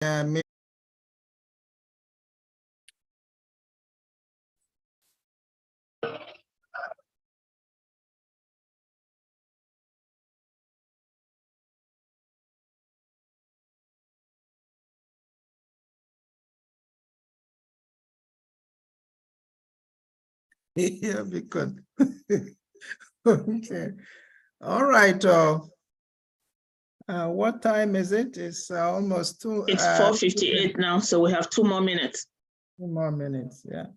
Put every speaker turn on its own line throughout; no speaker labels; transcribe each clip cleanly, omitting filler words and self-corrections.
Yeah, because okay. All right. What time is it? It's almost 2.
It's 4:58 now, so we have 2 more minutes.
2 more minutes, yeah.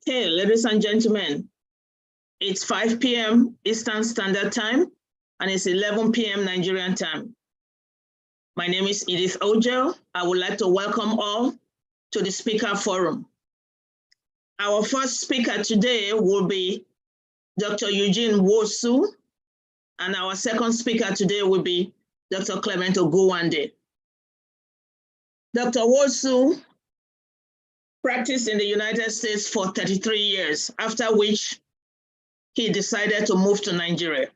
Okay, ladies and gentlemen, it's 5 p.m. Eastern Standard Time, and it's 11 p.m. Nigerian time. My name is Edith Ojo. I would like to welcome all to the Speaker Forum. Our first speaker today will be Dr. Eugene Wosu, and our second speaker today will be Dr. Clement Ogowande. Dr. Wosu practiced in the United States for 33 years, after which he decided to move to Nigeria.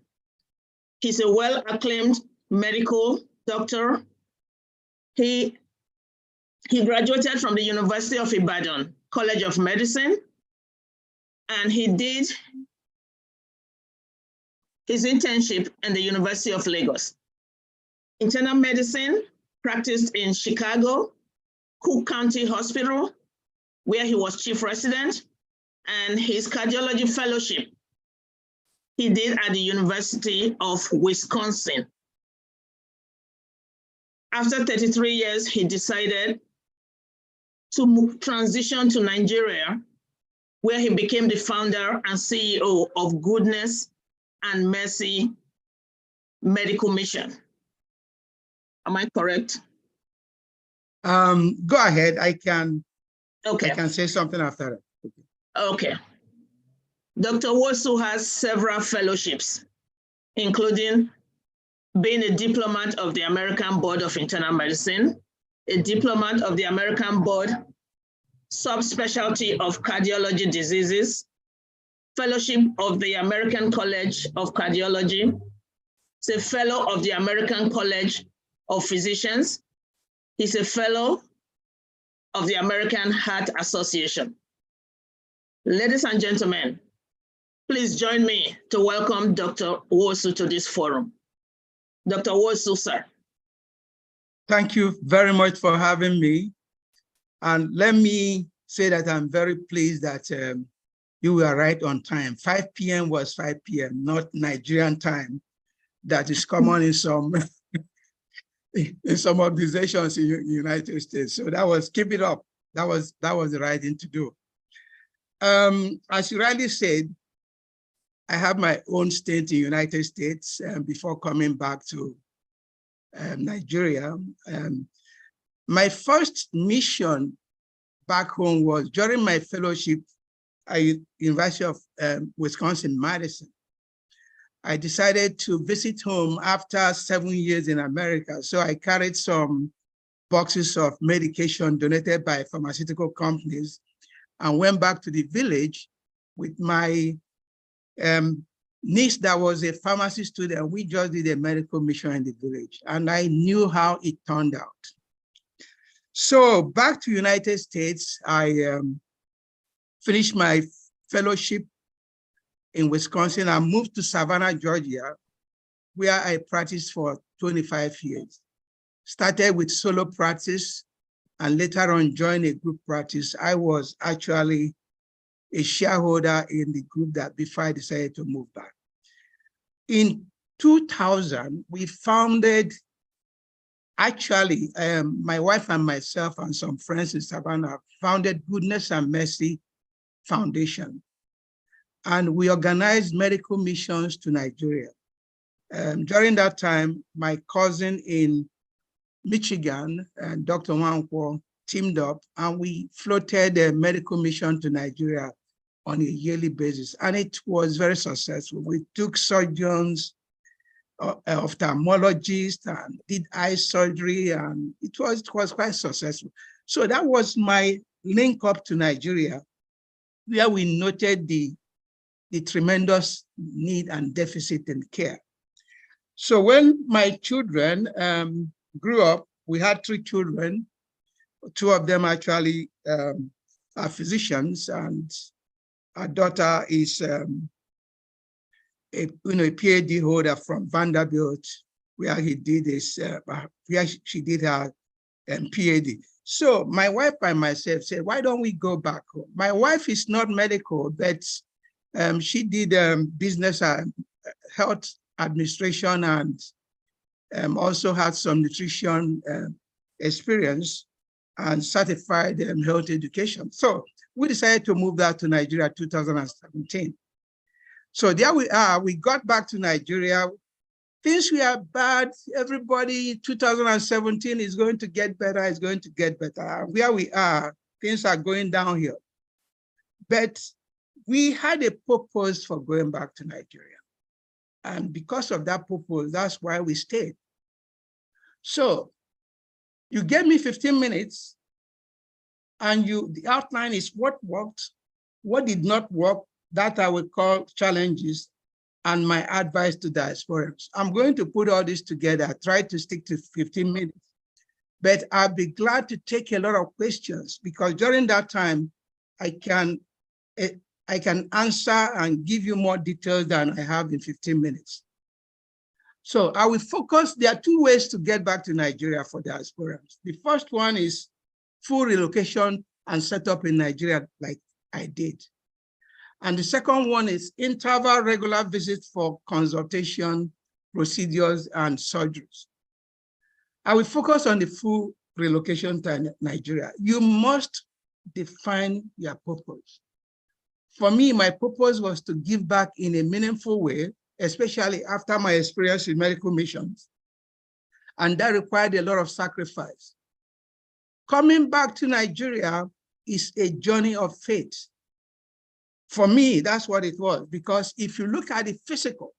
He's a well-acclaimed medical doctor. He graduated from the University of Ibadan College of Medicine, and he did his internship in the University of Lagos. Internal medicine practiced in Chicago, Cook County Hospital, where he was chief resident, and his cardiology fellowship he did at the University of Wisconsin. After 33 years, he decided to transition to Nigeria, where he became the founder and CEO of Goodness and Mercy Medical Mission. Am I correct?
Go ahead. I can say something after that.
Okay. Dr. Wosu has several fellowships, including being a diplomat of the American Board of Internal Medicine, a diplomat of the American Board Subspecialty of Cardiology Diseases, fellowship of the American College of Cardiology. He's a fellow of the American College of Physicians. He's a fellow of the American Heart Association. Ladies and gentlemen, please join me to welcome Dr. Wosu to this forum. Dr. Wosu, sir.
Thank you very much for having me. And let me say that I'm very pleased that you were right on time. 5 p.m. was 5 p.m., not Nigerian time. That is common in some in some organizations in the United States. So that was, keep it up. That was the right thing to do. As you rightly said, I have my own stint in the United States before coming back to Nigeria. My first mission back home was during my fellowship at University of Wisconsin-Madison. I decided to visit home after 7 years in America. So I carried some boxes of medication donated by pharmaceutical companies and went back to the village with my niece that was a pharmacy student, we just did a medical mission in the village, and I knew how it turned out. So back to United States, I finished my fellowship in Wisconsin. I moved to Savannah, Georgia, where I practiced for 25 years. Started with solo practice and later on joined a group practice. I was actually a shareholder in the group that before I decided to move back. In 2000, we founded, actually, my wife and myself and some friends in Savannah founded Goodness and Mercy Foundation. And we organized medical missions to Nigeria. During that time, my cousin in Michigan, Dr. Nwankwo, teamed up, and we floated a medical mission to Nigeria on a yearly basis. And it was very successful. We took surgeons, ophthalmologists, and did eye surgery, and it was quite successful. So that was my link up to Nigeria, where we noted the tremendous need and deficit in care. So when my children grew up, we had 3 children. 2 of them actually are physicians, and our daughter is a PhD holder from Vanderbilt, where she did her PhD. So my wife and myself said, why don't we go back home? My wife is not medical, but she did business and health administration, and also had some nutrition experience and certified health education. So we decided to move that to Nigeria 2017. So there we are. We got back to Nigeria. Things were bad. Everybody, 2017 is going to get better, it's going to get better. Where we are, things are going downhill. But we had a purpose for going back to Nigeria. And because of that purpose, that's why we stayed. So you gave me 15 minutes, and the outline is what worked, what did not work, that I would call challenges, and my advice to diasporans. I'm going to put all this together, try to stick to 15 minutes, but I'll be glad to take a lot of questions, because during that time, I can answer and give you more details than I have in 15 minutes. So I will focus, there are 2 ways to get back to Nigeria for diasporans. The first one is full relocation and set up in Nigeria like I did. And the second one is interval regular visits for consultation, procedures, and surgeries. I will focus on the full relocation to Nigeria. You must define your purpose. For me, my purpose was to give back in a meaningful way, especially after my experience in medical missions. And that required a lot of sacrifice. Coming back to Nigeria is a journey of faith. For me, that's what it was, because if you look at the physical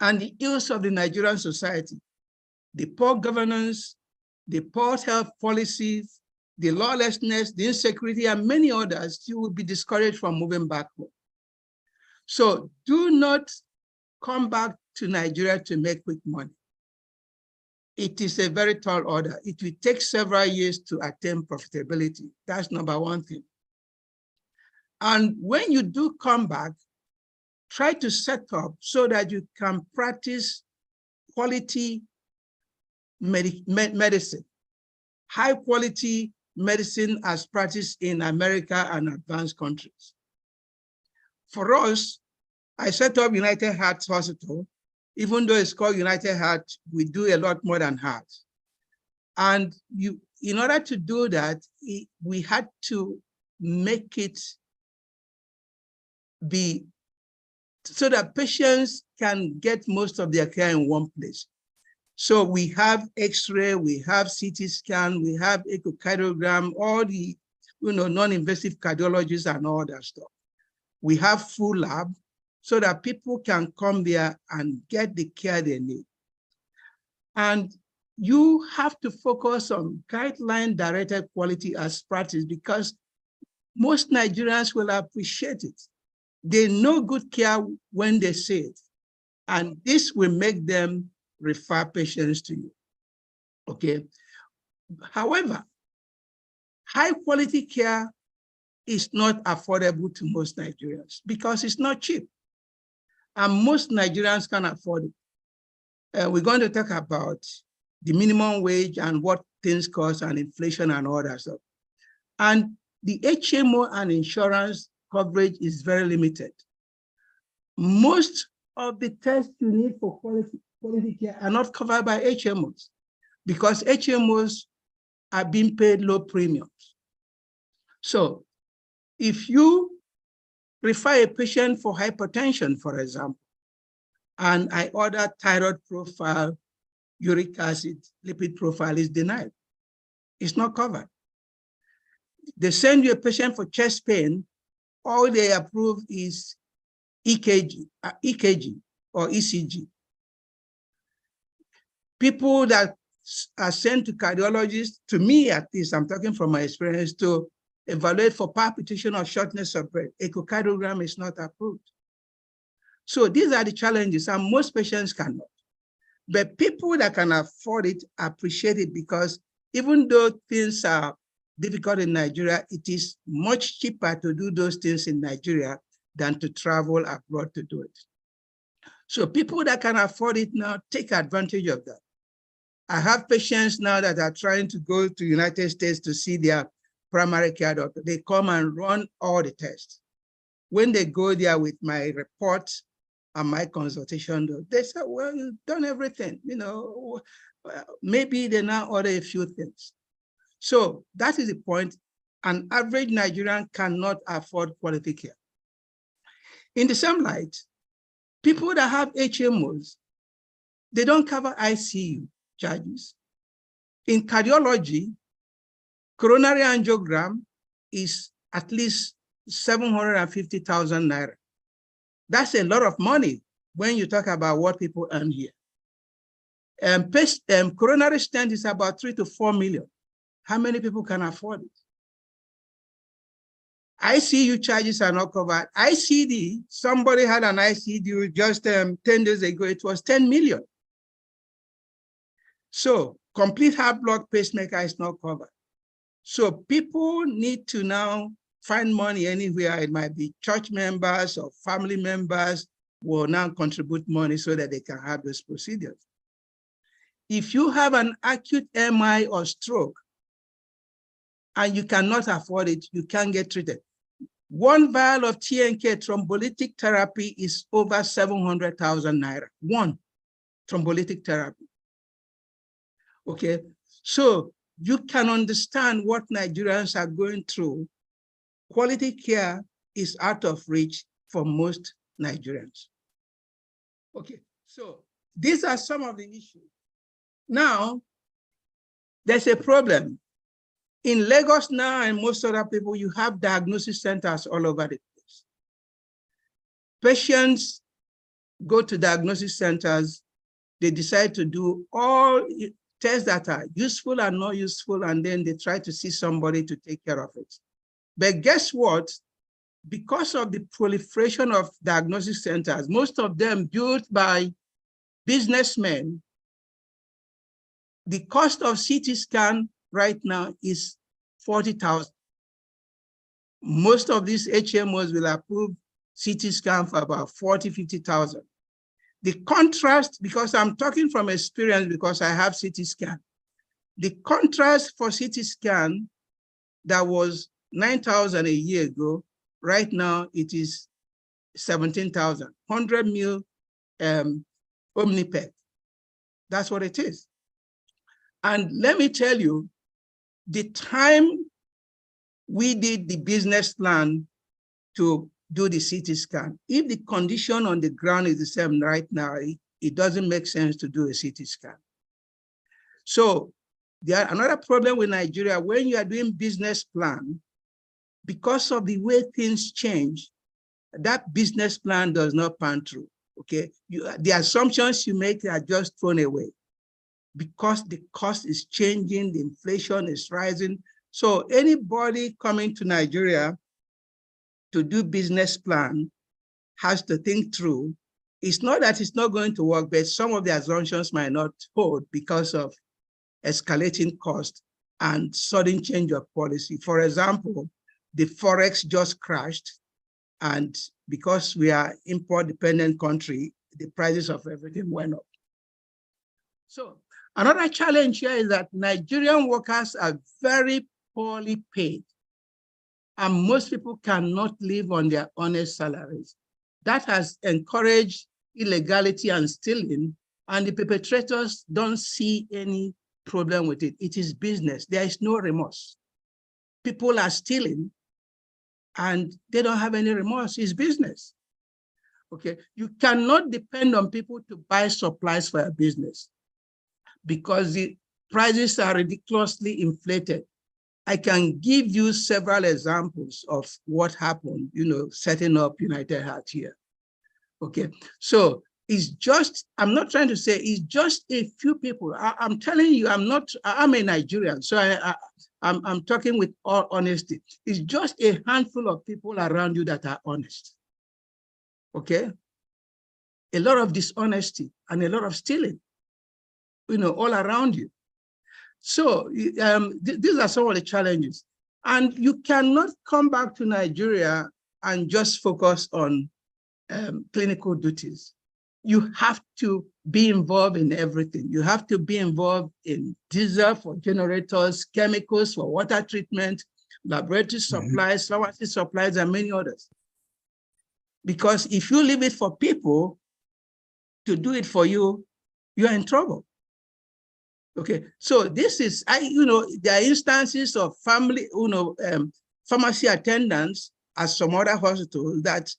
and the ills of the Nigerian society, the poor governance, the poor health policies, the lawlessness, the insecurity, and many others, you will be discouraged from moving back home. So do not come back to Nigeria to make quick money. It is a very tall order. It will take several years to attain profitability. That's number 1 thing. And when you do come back, try to set up so that you can practice quality medicine, high quality medicine as practiced in America and advanced countries. For us, I set up United Heart Hospital. Even though it's called United Heart, we do a lot more than heart. And in order to do that, we had to make it be so that patients can get most of their care in one place. So we have X-ray, we have CT scan, we have echocardiogram, all the non-invasive cardiologists and all that stuff. We have full lab so that people can come there and get the care they need. And you have to focus on guideline-directed quality as practice, because most Nigerians will appreciate it. They know good care when they say it, and this will make them refer patients to you, okay? However, high quality care is not affordable to most Nigerians because it's not cheap, and most Nigerians can afford it. We're going to talk about the minimum wage and what things cost and inflation and all that stuff. And the HMO and insurance coverage is very limited. Most of the tests you need for quality care are not covered by HMOs because HMOs are being paid low premiums. So if you refer a patient for hypertension, for example, and I order thyroid profile, uric acid, lipid profile is denied. It's not covered. They send you a patient for chest pain, all they approve is EKG or ECG. People that are sent to cardiologists, to me at least, I'm talking from my experience, to evaluate for palpitation or shortness of breath, echocardiogram is not approved. So these are the challenges, and most patients cannot. But people that can afford it appreciate it because even though things are difficult in Nigeria, it is much cheaper to do those things in Nigeria than to travel abroad to do it. So people that can afford it now take advantage of that. I have patients now that are trying to go to the United States to see their primary care doctor. They come and run all the tests. When they go there with my report and my consultation, they say, well, you've done everything. You know, maybe they now order a few things. So that is the point. An average Nigerian cannot afford quality care. In the same light, people that have HMOs, they don't cover ICU charges. In cardiology, coronary angiogram is at least 750,000 naira. That's a lot of money when you talk about what people earn here. Coronary stent is about 3 to 4 million. How many people can afford it? ICU charges are not covered. ICD, somebody had an ICD just 10 days ago, it was 10 million. So complete heart block pacemaker is not covered. So people need to now find money anywhere. It might be church members or family members will now contribute money so that they can have those procedures. If you have an acute MI or stroke and you cannot afford it, you can't get treated. One vial of TNK thrombolytic therapy is over 700,000 naira. One thrombolytic therapy. Okay, so you can understand what Nigerians are going through. Quality care is out of reach for most Nigerians. Okay, so these are some of the issues. Now, there's a problem. In Lagos now and most other people, you have diagnosis centers all over the place. Patients go to diagnosis centers, they decide to do all tests that are useful and not useful, and then they try to see somebody to take care of it. But guess what? Because of the proliferation of diagnosis centers, most of them built by businessmen, the cost of CT scan right now is 40,000. Most of these HMOs will approve CT scan for about 40, 50,000. The contrast, because I'm talking from experience because I have CT scan, the contrast for CT scan that was 9,000 a year ago, right now it is 17,000, 100 mil Omnipet. That's what it is. And let me tell you, the time we did the business plan to do the CT scan, if the condition on the ground is the same right now, it doesn't make sense to do a CT scan. So there another problem with Nigeria, when you are doing business plan, because of the way things change, that business plan does not pan through, okay? The assumptions you make are just thrown away because the cost is changing, the inflation is rising. So anybody coming to Nigeria to do business plan has to think through. It's not that it's not going to work, but some of the assumptions might not hold because of escalating cost and sudden change of policy. For example, the Forex just crashed, and because we are import-dependent country, the prices of everything went up. So another challenge here is that Nigerian workers are very poorly paid, and most people cannot live on their honest salaries. That has encouraged illegality and stealing, and the perpetrators don't see any problem with it. It is business. There is no remorse. People are stealing and they don't have any remorse. It's business. Okay, you cannot depend on people to buy supplies for a business because the prices are ridiculously inflated. I can give you several examples of what happened, setting up United Heart here. Okay, so it's just, I'm not trying to say it's just a few people. I'm telling you, I'm a Nigerian, so I'm talking with all honesty. It's just a handful of people around you that are honest. Okay, a lot of dishonesty and a lot of stealing, all around you. So these are some of the challenges. And you cannot come back to Nigeria and just focus on clinical duties. You have to be involved in everything. You have to be involved in diesel for generators, chemicals for water treatment, laboratory supplies, pharmacy supplies, and many others. Because if you leave it for people to do it for you, you're in trouble. Okay, so this is, there are instances of family, pharmacy attendants at some other hospitals that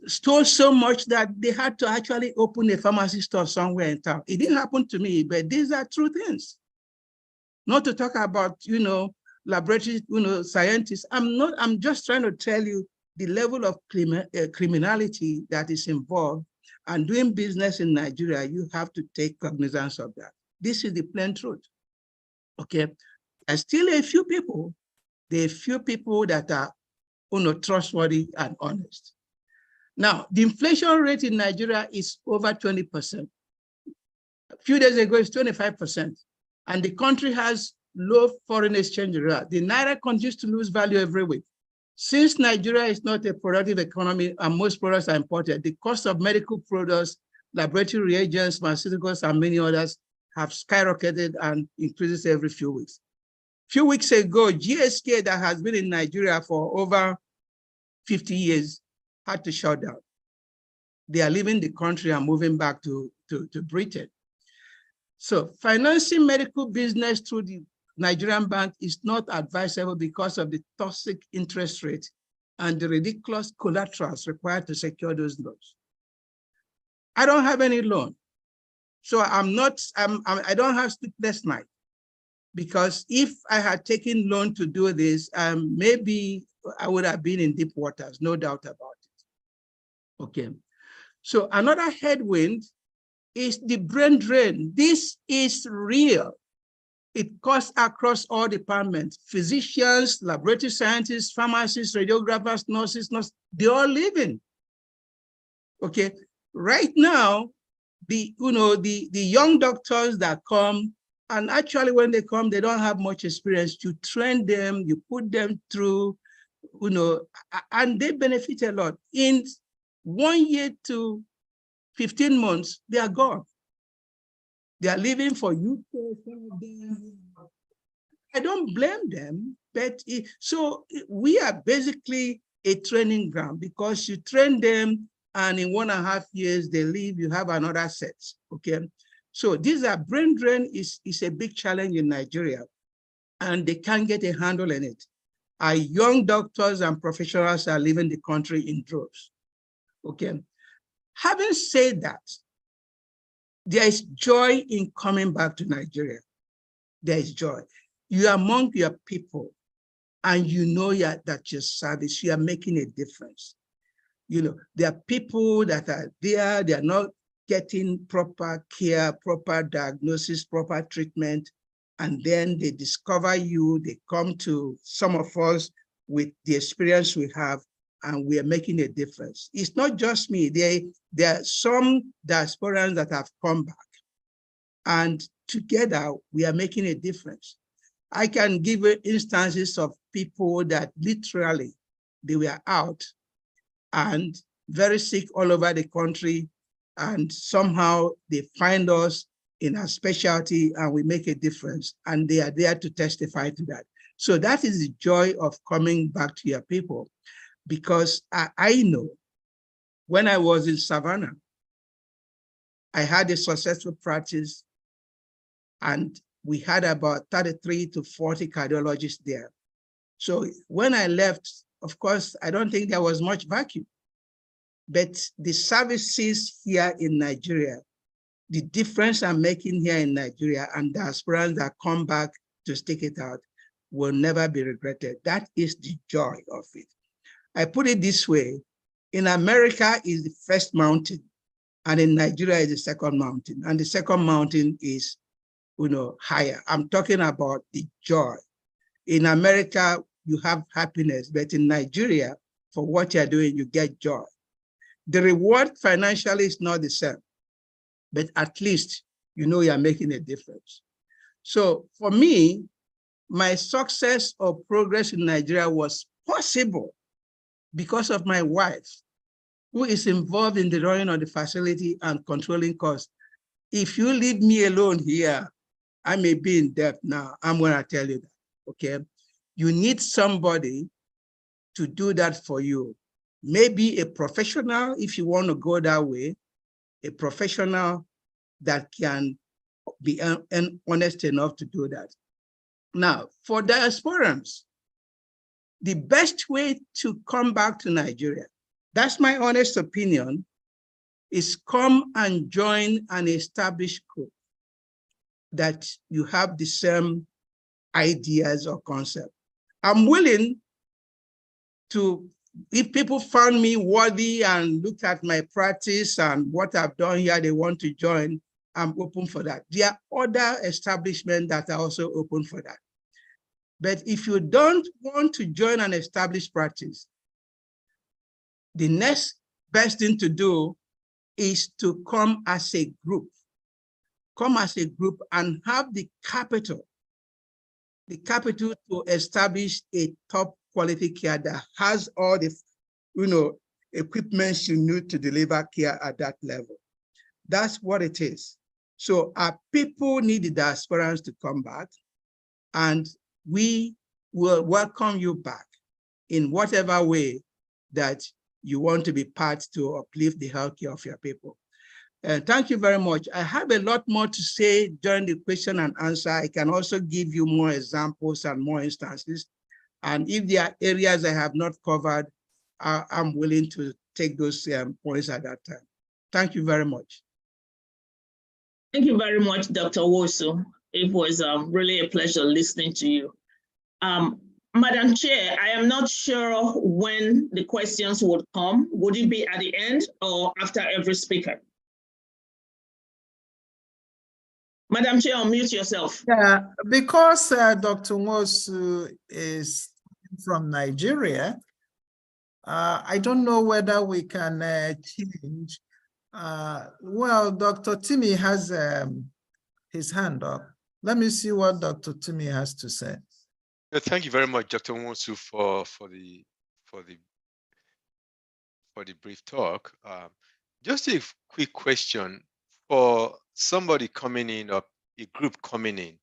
stole so much that they had to actually open a pharmacy store somewhere in town. It didn't happen to me, but these are true things. Not to talk about, laboratory, scientists. I'm just trying to tell you the level of criminality that is involved, and doing business in Nigeria, you have to take cognizance of that. This is the plain truth. Okay, there's still a few people. There are few people that are trustworthy and honest. Now, the inflation rate in Nigeria is over 20%. A few days ago, it's 25%. And the country has low foreign exchange rate. The Naira continues to lose value every week. Since Nigeria is not a productive economy and most products are imported, the cost of medical products, laboratory reagents, pharmaceuticals, and many others have skyrocketed and increases every few weeks. A few weeks ago, GSK, that has been in Nigeria for over 50 years, had to shut down. They are leaving the country and moving back to Britain. So financing medical business through the Nigerian bank is not advisable because of the toxic interest rate and the ridiculous collaterals required to secure those loans. I don't have any loan. So I don't have sleepless night, because if I had taken loan to do this, maybe I would have been in deep waters, no doubt about it. Okay. So another headwind is the brain drain. This is real. It cuts across all departments: physicians, laboratory scientists, pharmacists, radiographers, nurses, they're all leaving. Okay. Right now, the young doctors that come, and actually when they come, they don't have much experience. You train them, you put them through, and they benefit a lot. In 1 year to 15 months, they are gone. They are leaving for UK, some of them. I don't blame them, but so we are basically a training ground, because you train them and in 1.5 years they leave, you have another set, okay? So these are brain drain is a big challenge in Nigeria, and they can't get a handle on it. Our young doctors and professionals are leaving the country in droves, okay? Having said that, there is joy in coming back to Nigeria. There is joy. You are among your people, and that your service, you are making a difference. There are people that are there, they are not getting proper care, proper diagnosis, proper treatment, and then they discover you, they come to some of us with the experience we have, and we are making a difference. It's not just me. There are some diasporans that have come back, and together we are making a difference. I can give you instances of people that literally they were out and very sick all over the country, and somehow they find us in our specialty and we make a difference, and they are there to testify to that. So that is the joy of coming back to your people, because I know when I was in Savannah, I had a successful practice, and we had about 33 to 40 cardiologists there. So when I left, of course, I don't think there was much vacuum, but the services here in Nigeria, the difference I'm making here in Nigeria and diasporans that come back to stick it out will never be regretted. That is the joy of it. I put it this way: in America is the first mountain, and in Nigeria is the second mountain, and the second mountain is, higher. I'm talking about the joy. In America, you have happiness, but in Nigeria, for what you're doing, you get joy. The reward financially is not the same, but at least you're making a difference. So for me, my success or progress in Nigeria was possible because of my wife, who is involved in the running of the facility and controlling costs. If you leave me alone here, I may be in debt now. I'm going to tell you that, okay? You need somebody to do that for you. Maybe a professional, if you want to go that way, a professional that can be honest enough to do that. Now, for diasporans, the best way to come back to Nigeria, that's my honest opinion, is come and join an established group that you have the same ideas or concept. I'm willing to, if people found me worthy and looked at my practice and what I've done here, they want to join, I'm open for that. There are other establishments that are also open for that. But if you don't want to join an established practice, the next best thing to do is to come as a group. Come as a group and have the capital to establish a top quality care that has all the, equipment you need to deliver care at that level. That's what it is. So our people need the diasporans to come back, and we will welcome you back in whatever way that you want to be part to uplift the healthcare of your people. Thank you very much. I have a lot more to say during the question and answer. I can also give you more examples and more instances. And if there are areas I have not covered, I'm willing to take those points at that time. Thank you very much.
Thank you very much, Dr. Wosu. It was really a pleasure listening to you. Madam Chair, I am not sure when the questions would come. Would it be at the end or after every speaker? Madam Chair, unmute yourself.
Yeah, because Dr. Wosu is from Nigeria, I don't know whether we can change. Well, Dr. Timmy has his hand up. Let me see what Dr. Timmy has to say.
Thank you very much, Dr. Wosu, for the brief talk. Just a quick question for somebody coming in or a group coming in.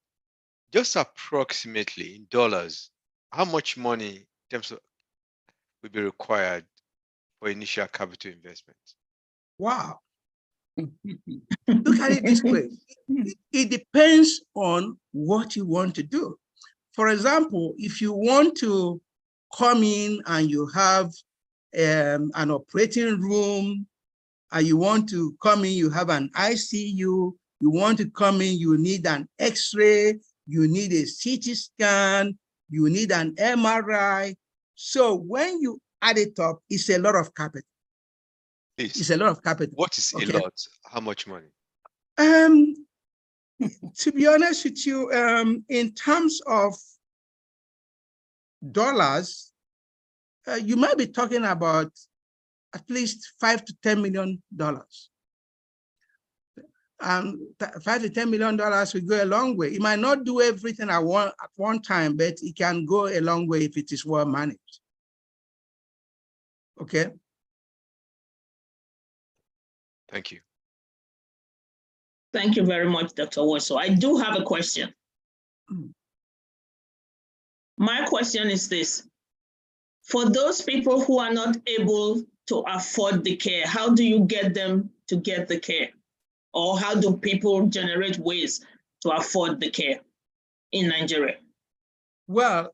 Just approximately in dollars, how much money in terms of will be required for initial capital investment?
Wow. Look at it this way. It depends on what you want to do. For example, if you want to come in and you have an operating room, and you want to come in, you have an ICU, you want to come in, you need an X-ray, you need a CT scan, you need an MRI. So when you add it up, it's a lot of capital.
Please.
It's a lot of capital.
What is a lot? How much money?
To be honest with you, in terms of dollars, you might be talking about at least $5 to $10 million. $5 to $10 million will go a long way. It might not do everything at one time, but it can go a long way if it is well managed. Okay.
Thank you.
Thank you very much, Dr. Wosu. I do have a question. My question is this. For those people who are not able to afford the care, how do you get them to get the care? Or how do people generate ways to afford the care in Nigeria?
Well,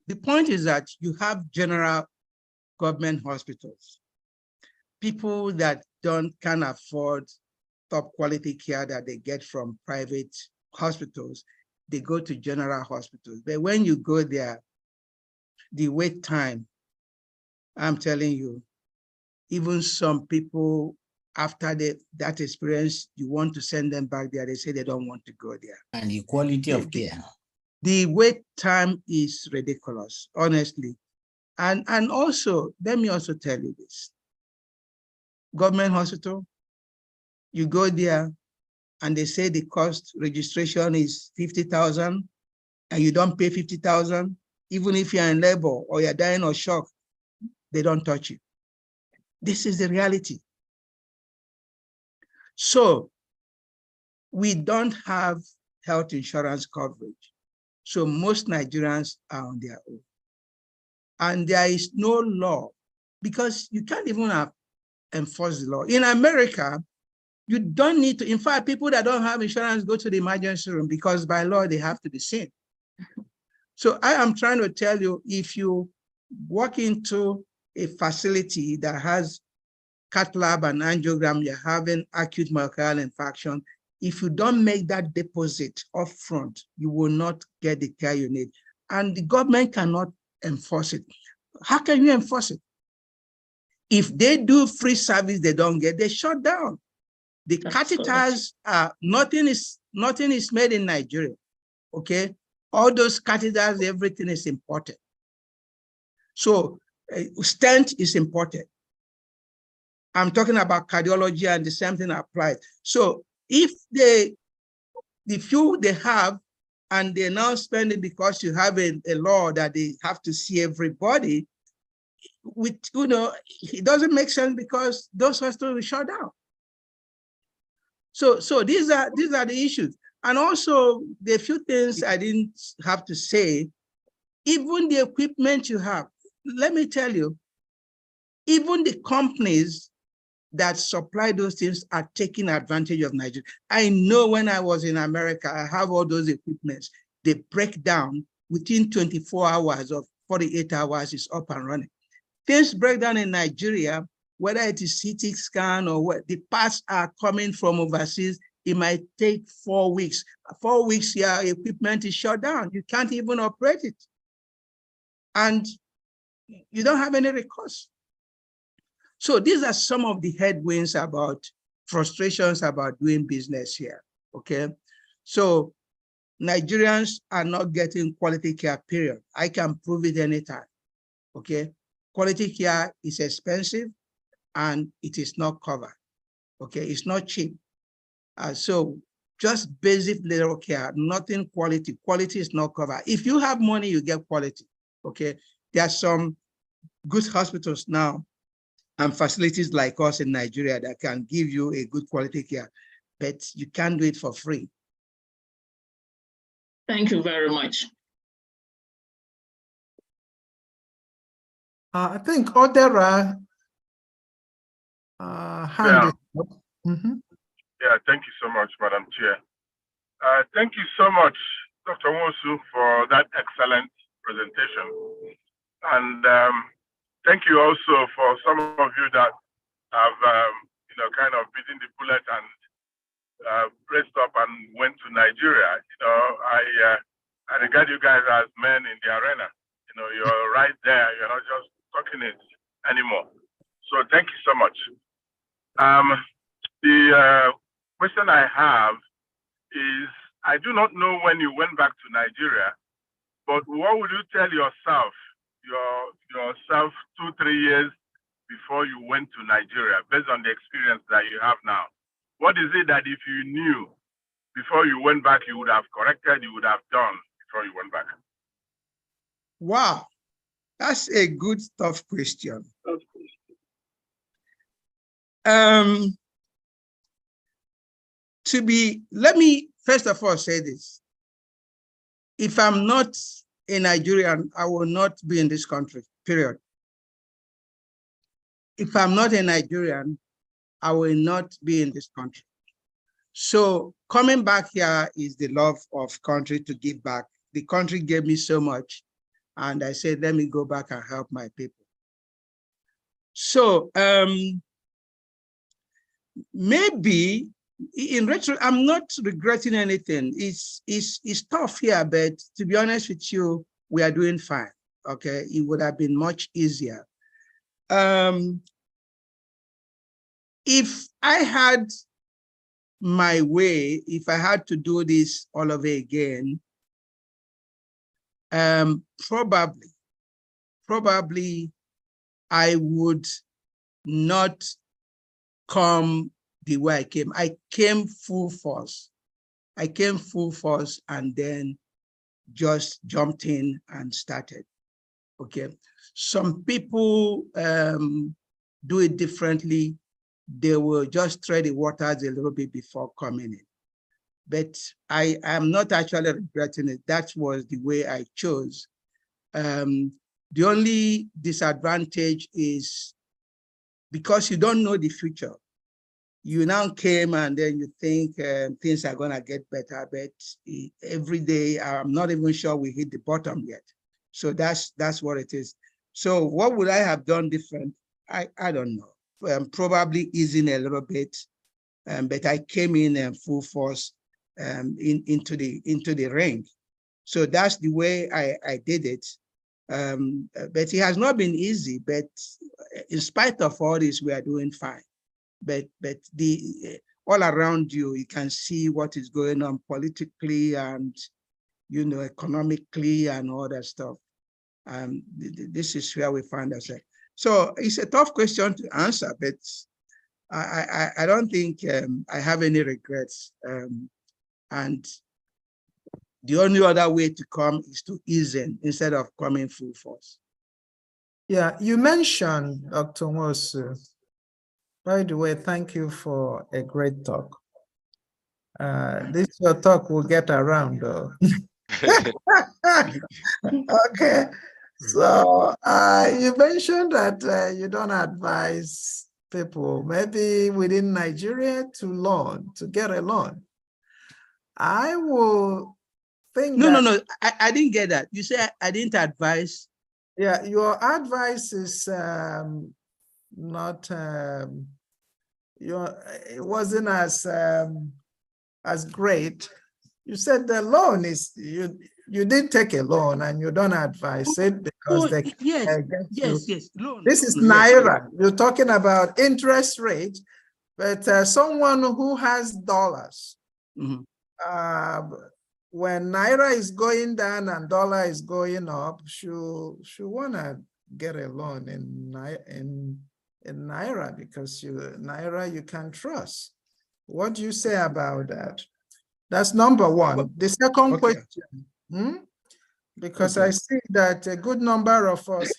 the point is that you have general government hospitals. People that can afford top quality care that they get from private hospitals, they go to general hospitals. But when you go there, the wait time, I'm telling you, even some people, after that experience, you want to send them back there, they say they don't want to go there.
And the quality of care.
The wait time is ridiculous, honestly. And also, let me also tell you this. Government hospital, you go there and they say the cost registration is 50,000 and you don't pay 50,000, even if you're in labor or you're dying of shock, they don't touch you. This is the reality. So we don't have health insurance coverage. So most Nigerians are on their own. And there is no law because you can't even enforce the law. In America, you don't need to, in fact, people that don't have insurance go to the emergency room because by law, they have to be seen. So I am trying to tell you, if you walk into a facility that has cath lab and angiogram, you're having acute myocardial infarction, if you don't make that deposit up front, you will not get the care you need. And the government cannot enforce it. How can you enforce it? If they do free service, they don't get, they shut down. The catheters are, nothing is made in Nigeria, okay? All those catheters, everything is imported. So stent is imported. I'm talking about cardiology and the same thing applies. So if the few they have and they now spend it because you have a law that they have to see everybody, with, it doesn't make sense because those hospitals will shut down. So these are the issues. And also the few things I didn't have to say, even the equipment you have, let me tell you, even the companies that supply those things are taking advantage of Nigeria. I know when I was in America, I have all those equipments. They break down within 24 hours or 48 hours, it's up and running. Things break down in Nigeria, whether it is CT scan or what, the parts are coming from overseas, it might take 4 weeks. 4 weeks, your equipment is shut down. You can't even operate it. And you don't have any recourse. So these are some of the headwinds about frustrations about doing business here, okay? So Nigerians are not getting quality care, period. I can prove it anytime, okay? Quality care is expensive and it is not covered, okay? It's not cheap. So just basic little care, nothing quality. Quality is not covered. If you have money, you get quality, okay? There are some good hospitals now and facilities like us in Nigeria that can give you a good quality care, but you can't do it for free.
Thank you very much.
I think Odera hand is up.
Yeah, thank you so much, Madam Chair. Thank you so much, Dr. Wosu, for that excellent presentation. And thank you also for some of you that have, kind of beaten the bullet and pressed up and went to Nigeria. I regard you guys as men in the arena. You're right there. You're not just talking it anymore. So thank you so much. The question I have is, I do not know when you went back to Nigeria, but what would you tell yourself, your yourself 2-3 years before you went to Nigeria, based on the experience that you have now? What is it that if you knew before you went back, you would have corrected, you would have done before you went back?
Wow, that's a good, tough question. Let me first of all say this. If I'm not a Nigerian, I will not be in this country, period. If I'm not a Nigerian, I will not be in this country. So coming back here is the love of country, to give back. The country gave me so much, and I said, let me go back and help my people. So maybe in retro, I'm not regretting anything. It's tough here, but to be honest with you, we are doing fine. Okay, it would have been much easier. If I had my way, if I had to do this all over again, probably I would not come the way I came. I came full force. I came full force and then just jumped in and started. Okay. Some people do it differently. They will just tread the waters a little bit before coming in. But I am not actually regretting it. That was the way I chose. The only disadvantage is because you don't know the future. You now came and then you think things are gonna get better, but every day I'm not even sure we hit the bottom yet. So that's what it is. So what would I have done different? I don't know. Probably easing a little bit, but I came in full force into the ring. So that's the way I did it. But it has not been easy, but in spite of all this, we are doing fine. But all around you, you can see what is going on politically and, you know, economically and all that stuff. This is where we find ourselves. So it's a tough question to answer, but I don't think I have any regrets. And the only other way to come is to ease in instead of coming full force.
Yeah, you mentioned, Dr. Nwosu. By the way, thank you for a great talk. This your talk will get around though. Okay, so you mentioned that you don't advise people, maybe within Nigeria, to get a loan. I will think
No, I didn't get that. You say I didn't advise.
Yeah, your advice is not, it wasn't as great. You said the loan is, you did take a loan and you don't advise it because they
yes. Loan.
This is Naira. Yes. You're talking about interest rate, but someone who has dollars, when Naira is going down and dollar is going up, should wanna get a loan in Naira because Naira you can trust. What do you say about that? That's number one. The second question, because I see that a good number of us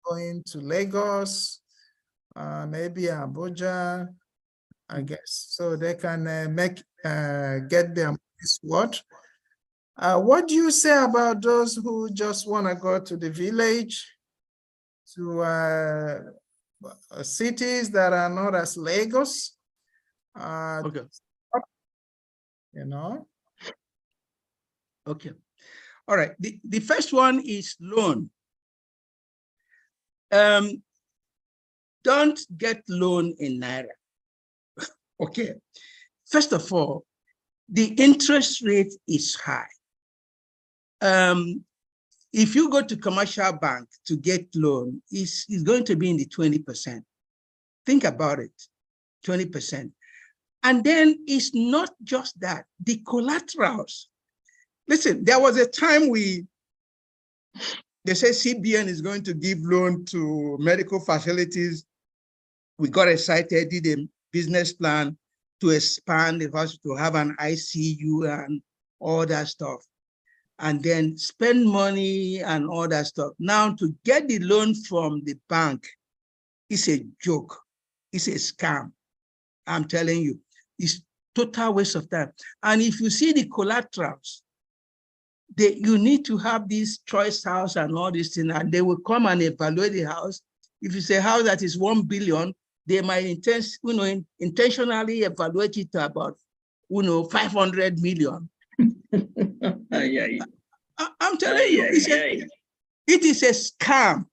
going to Lagos, maybe Abuja, I guess, so they can get their money's worth. What do you say about those who just want to go to the village, to cities that are not as Lagos? You know?
Okay. All right. The first one is loan. Don't get loan in Naira. Okay. First of all, the interest rate is high. If you go to commercial bank to get loan, it's going to be in the 20%. Think about it, 20%. And then it's not just that, the collaterals. Listen, there was a time we They say CBN is going to give loan to medical facilities. We got excited, did a business plan to expand the hospital, to have an ICU and all that stuff, and then spend money and all that stuff. Now to get the loan from the bank is a joke. It's a scam. I'm telling you, it's total waste of time. And if you see the collaterals, you need to have this choice house and all these things, and they will come and evaluate the house. If it's a house that is 1 billion, they might intentionally evaluate it to about 500 million. I'm telling you, it is a scam.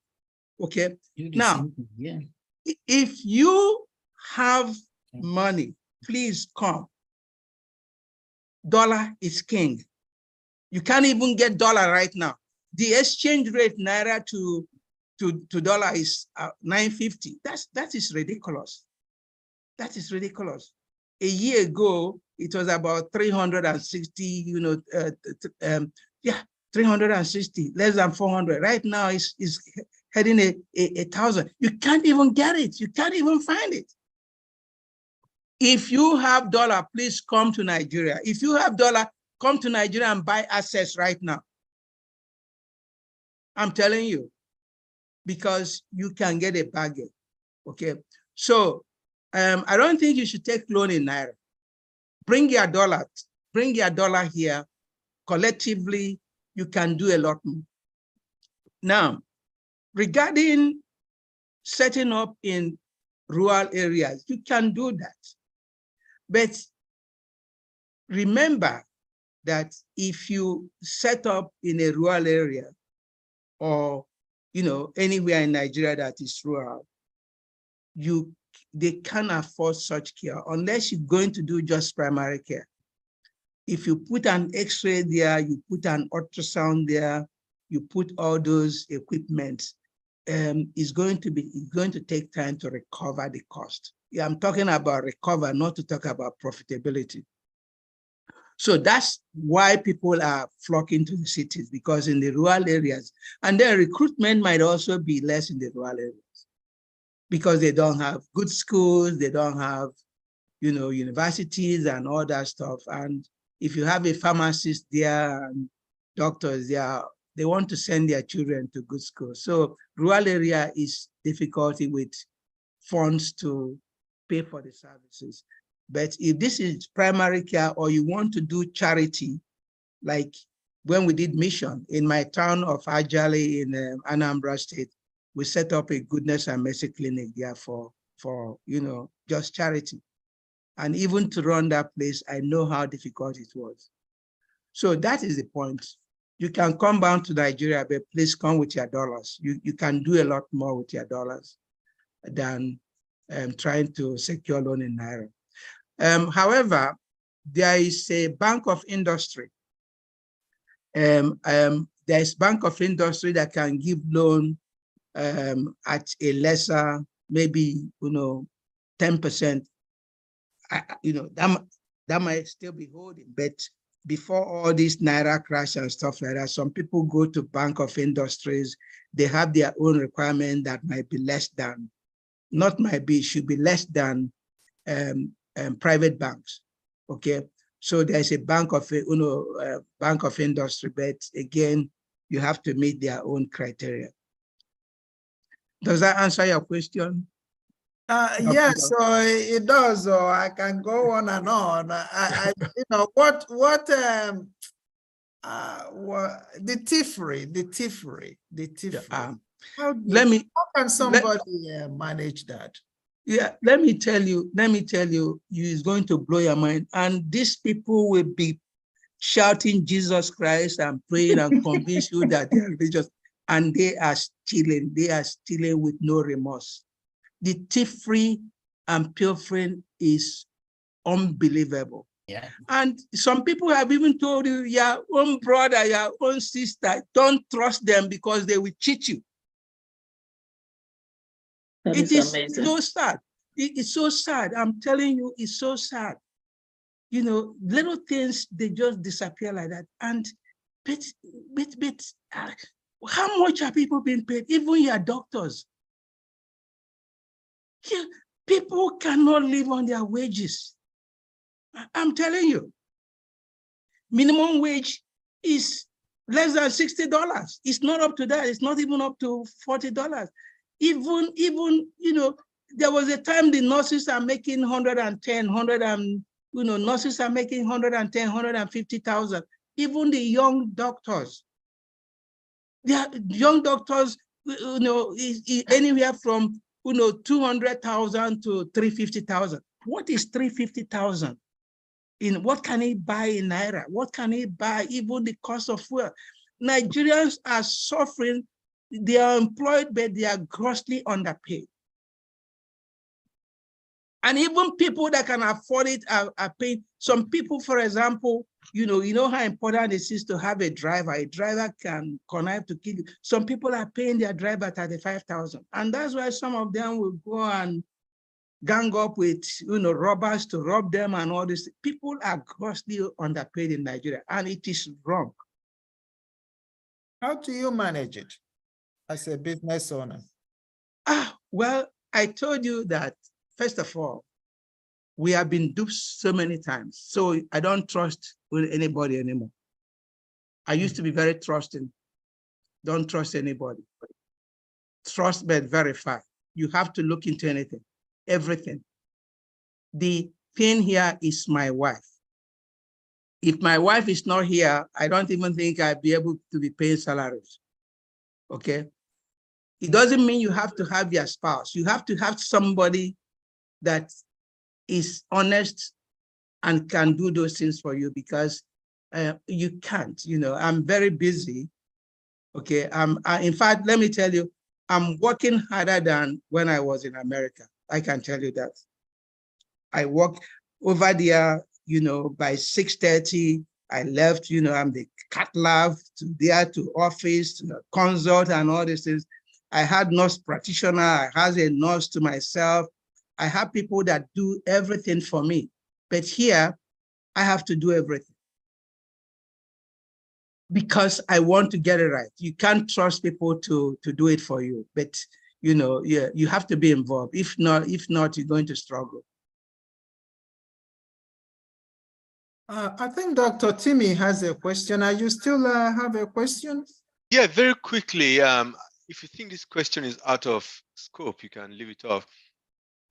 Okay. Now, if you have money, please come. Dollar is king. You can't even get dollar right now. The exchange rate naira to dollar is 950. That is ridiculous. That is ridiculous. A year ago, it was about 360, 360, less than 400. Right now, it's heading a 1,000. You can't even get it. You can't even find it. If you have dollar, please come to Nigeria. If you have dollar, come to Nigeria and buy assets right now. I'm telling you, because you can get a bargain. Okay. So I don't think you should take loan in Naira. Bring your dollar here. Collectively, you can do a lot more. Now, regarding setting up in rural areas, you can do that. But remember that if you set up in a rural area or anywhere in Nigeria that is rural, they can't afford such care unless you're going to do just primary care. If you put an X-ray there, you put an ultrasound there, you put all those equipment, it's going to take time to recover the cost. Yeah, I'm talking about recover, not to talk about profitability. So that's why people are flocking to the cities, because in the rural areas, and their recruitment might also be less in the rural areas because they don't have good schools, they don't have, universities and all that stuff. And if you have a pharmacist there and doctors there, they want to send their children to good schools. So rural area is difficulty with funds to pay for the services. But if this is primary care or you want to do charity, like when we did mission in my town of Ajali in Anambra State, we set up a goodness and mercy clinic there for just charity. And even to run that place, I know how difficult it was. So that is the point. You can come down to Nigeria, but please come with your dollars. You can do a lot more with your dollars than trying to secure loan in Naira. However, there is a Bank of Industry. There's Bank of Industry that can give loan at a lesser, maybe 10%. That might still be holding, but before all this Naira crash and stuff like that, some people go to Bank of Industries. They have their own requirement that might be less than, not might be, should be less than private banks. Okay, so there's a Bank of Bank of Industry, but again, you have to meet their own criteria. Does that answer your question?
Yes, so it does. So I can go on and on. What the thievery. How can somebody manage that?
Yeah, let me tell you, it's going to blow your mind. And these people will be shouting Jesus Christ and praying and convince you that they are religious, and they are stealing with no remorse. The thievery and pilfering is unbelievable.
Yeah.
And some people have even told you, your own brother, your own sister, don't trust them because they will cheat you. It is amazing. So sad. It's so sad. I'm telling you, it's so sad. Little things, they just disappear like that. And How much are people being paid? Even your doctors. Here, people cannot live on their wages. I'm telling you. Minimum wage is less than $60. It's not up to that. It's not even up to $40. Even, you know, there was a time the nurses are making 110, 100 and, you know, nurses are making 110, 150,000. Even the young doctors, young doctors, you know, is anywhere from, you know, 200,000 to 350,000. What is 350,000? In what can he buy in Naira? What can he buy? Even the cost of fuel. Nigerians are suffering. They are employed, but they are grossly underpaid. And even people that can afford it are paid. Some people, for example, you know how important it is to have a driver. A driver can connive to kill you. Some people are paying their driver 35,000. And that's why some of them will go and gang up with, you know, robbers to rob them and all this. People are grossly underpaid in Nigeria, and it is wrong.
How do you manage it as a business owner?
Well, I told you that, first of all, we have been duped so many times. So I don't trust anybody anymore. I used to be very trusting. Don't trust anybody. Trust but verify. You have to look into anything, everything. The thing here is my wife. If my wife is not here, I don't even think I'd be able to be paying salaries. Okay? It doesn't mean you have to have your spouse. You have to have somebody that is honest and can do those things for you, because you can't. You know, I'm very busy. Okay, in fact, let me tell you, I'm working harder than when I was in America. I can tell you that. I work over there, you know, by 6:30, I left, you know, I'm the cat lab to there to office, to consult and all these things. I had nurse practitioner, I had a nurse to myself. I have people that do everything for me. But here, I have to do everything because I want to get it right. You can't trust people to do it for you, but you know, yeah, you have to be involved. If not, you're going to struggle.
I think Dr. Timmy has a question. Are you still have a question?
Yeah, very quickly. If you think this question is out of scope, you can leave it off.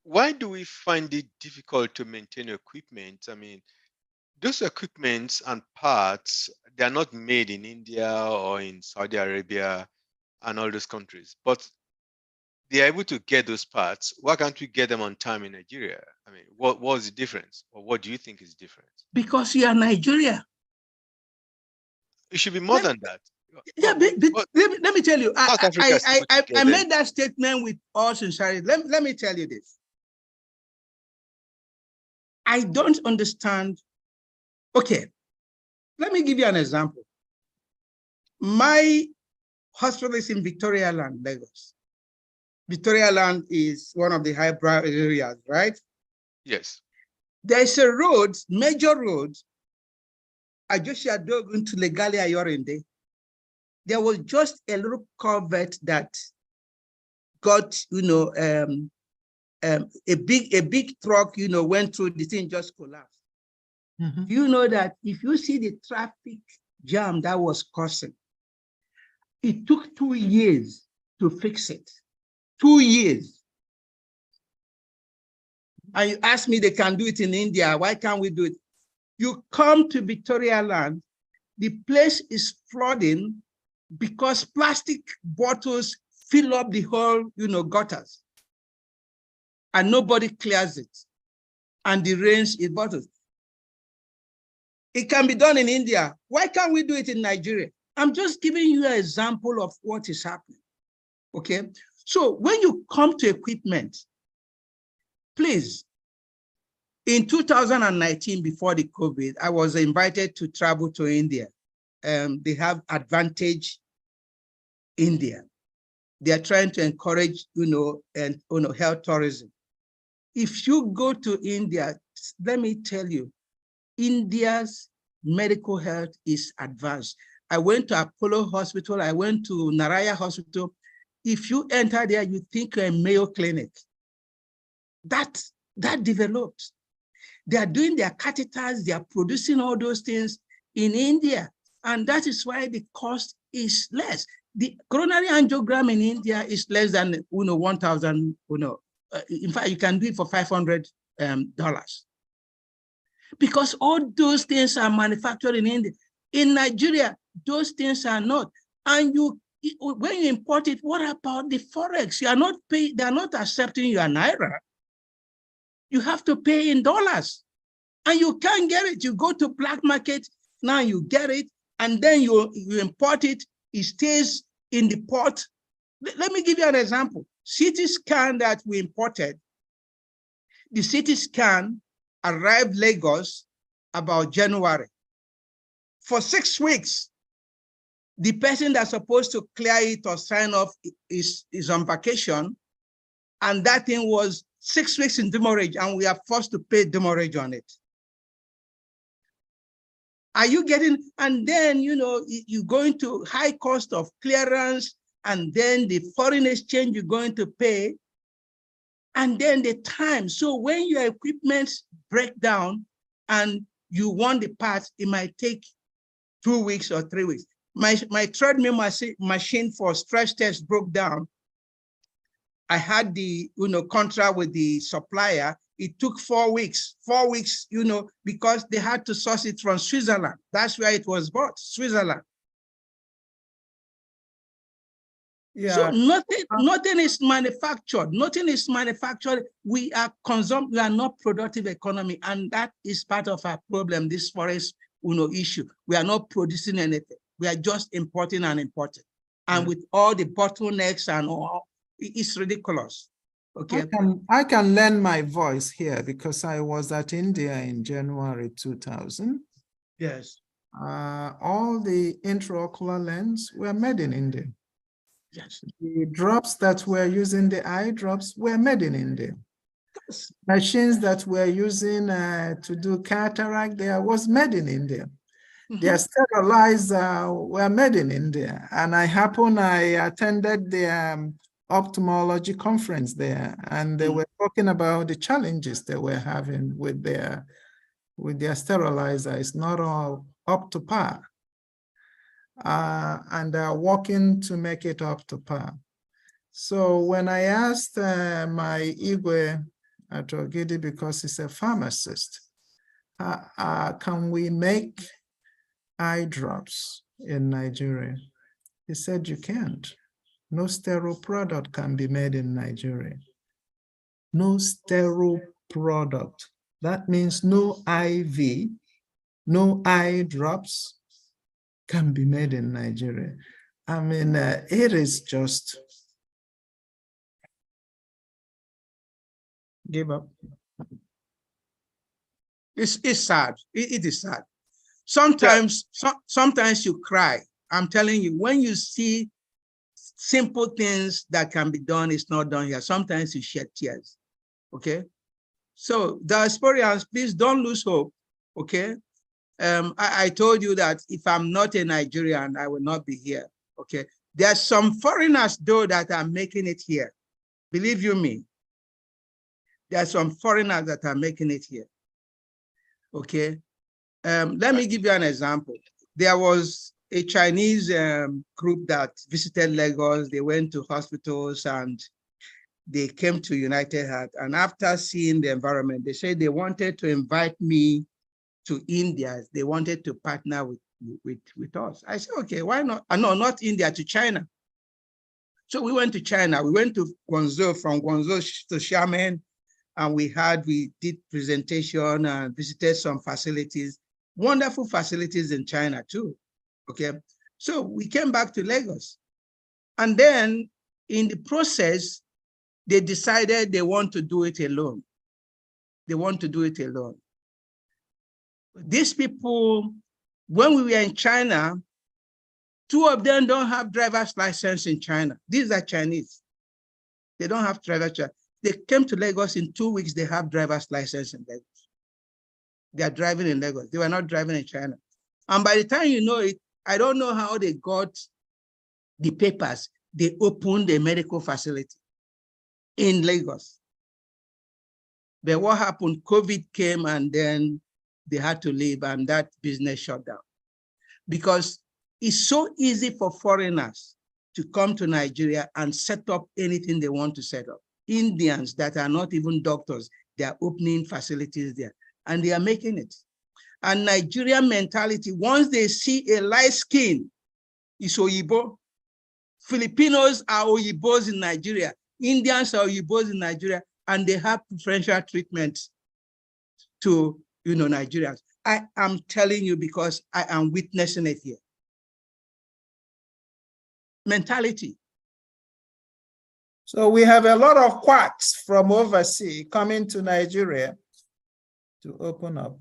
Why do we find it difficult to maintain equipment? I mean, those equipments and parts, they're not made in India or in Saudi Arabia and all those countries, but they're able to get those parts. Why can't we get them on time in Nigeria? I mean, what was the difference? Or what do you think is different?
Because you are Nigeria.
It should be more than that.
Yeah, let me tell you, I made that statement with all sincerity. Let me tell you this. I don't understand. Okay, let me give you an example. My hospital is in Victoria Land, Lagos. Victoria Land is one of the highbrow areas, right?
Yes.
There's a road, major road, Ajosia Dogun to Legale Ayorinde. There was just a little culvert that got, you know, a big truck, you know, went through, the thing just collapsed.
Mm-hmm.
You know that if you see the traffic jam that was causing, it took 2 years to fix it. 2 years. And you ask me, they can do it in India. Why can't we do it? You come to Victoria Land, the place is flooding because plastic bottles fill up the whole, you know, gutters. And nobody clears it. And the rains is bottles. It can be done in India. Why can't we do it in Nigeria? I'm just giving you an example of what is happening. Okay. So when you come to equipment, please, in 2019, before the COVID, I was invited to travel to India. They have Advantage India. They are trying to encourage, health tourism. If you go to India, let me tell you, India's medical health is advanced. I went to Apollo Hospital. I went to Naraya Hospital. If you enter there, you think you're a Mayo Clinic. That developed. They are doing their catheters. They are producing all those things in India. And that is why the cost is less. The coronary angiogram in India is less than 1,000. In fact, you can do it for $500. Because all those things are manufactured in India. In Nigeria, those things are not. And when you import it, what about the forex? You are not paying, they are not accepting your naira. You have to pay in dollars. And you can't get it. You go to black market, now you get it, and then you import it, it stays in the port. Let me give you an example. CT scan that we imported, the CT scan arrived Lagos about January. For 6 weeks, the person that's supposed to clear it or sign off is on vacation, and that thing was 6 weeks in demurrage, and we are forced to pay demurrage on it. Are you getting, and then, you go into high cost of clearance, and then the foreign exchange you're going to pay, and then the time. So when your equipment break down and you want the parts, it might take 2 weeks or 3 weeks. My treadmill machine for stress test broke down. I had the contract with the supplier. It took 4 weeks, because they had to source it from Switzerland. That's where it was bought, Switzerland.
Yeah.
So nothing is manufactured. Nothing is manufactured. We are not productive economy, and that is part of our problem. This forest, issue. We are not producing anything. We are just importing and importing, and with all the bottlenecks and all, it's ridiculous. Okay.
I can lend my voice here because I was at India in January 2000.
Yes.
All the intraocular lens were made in India.
Yes.
The drops that were using, the eye drops, were made in India. Yes. Machines that were using to do cataract there was made in India. Their sterilizer were made in India. And I attended the ophthalmology conference there, and they were talking about the challenges they were having with their sterilizer. It's not all up to par. And they're working to make it up to par. So when I asked my Igwe at Ogidi, because he's a pharmacist, can we make eye drops in Nigeria? He said, you can't. No sterile product can be made in Nigeria. No sterile product. That means no IV, no eye drops can be made in Nigeria. I mean, it is just give up.
It's sad. It is sad. Sometimes you cry. I'm telling you, when you see simple things that can be done, it's not done here. Sometimes you shed tears. Okay. So diasporians, please don't lose hope. Okay. I told you that if I'm not a Nigerian, I will not be here. Okay. There are some foreigners though that are making it here. Believe you me. There are some foreigners that are making it here. Okay. Let me give you an example. There was a Chinese group that visited Lagos. They went to hospitals and they came to United Heart. And after seeing the environment, they said they wanted to invite me to India. They wanted to partner with us. I said, okay, why not? No, not India, to China. So we went to China. We went to Guangzhou, from Guangzhou to Xiamen, and we did presentation and visited some facilities, wonderful facilities in China too. Okay, so we came back to Lagos, and then in the process, they decided they want to do it alone. They want to do it alone. These people, when we were in China, 2 of them don't have driver's license in China. These are Chinese. They don't have driver's license. They came to Lagos in 2 weeks, they have driver's license in Lagos. They are driving in Lagos. They were not driving in China. And by the time you know it, I don't know how they got the papers. They opened a medical facility in Lagos. But what happened? COVID came and then they had to leave and that business shut down. Because it's so easy for foreigners to come to Nigeria and set up anything they want to set up. Indians that are not even doctors, they are opening facilities there and they are making it. And Nigerian mentality, once they see a light skin, is Oyibo. Filipinos are Oyibos in Nigeria. Indians are Oyibos in Nigeria, and they have preferential treatment to Nigerians. I am telling you because I am witnessing it here. Mentality.
So we have a lot of quacks from overseas coming to Nigeria to open up.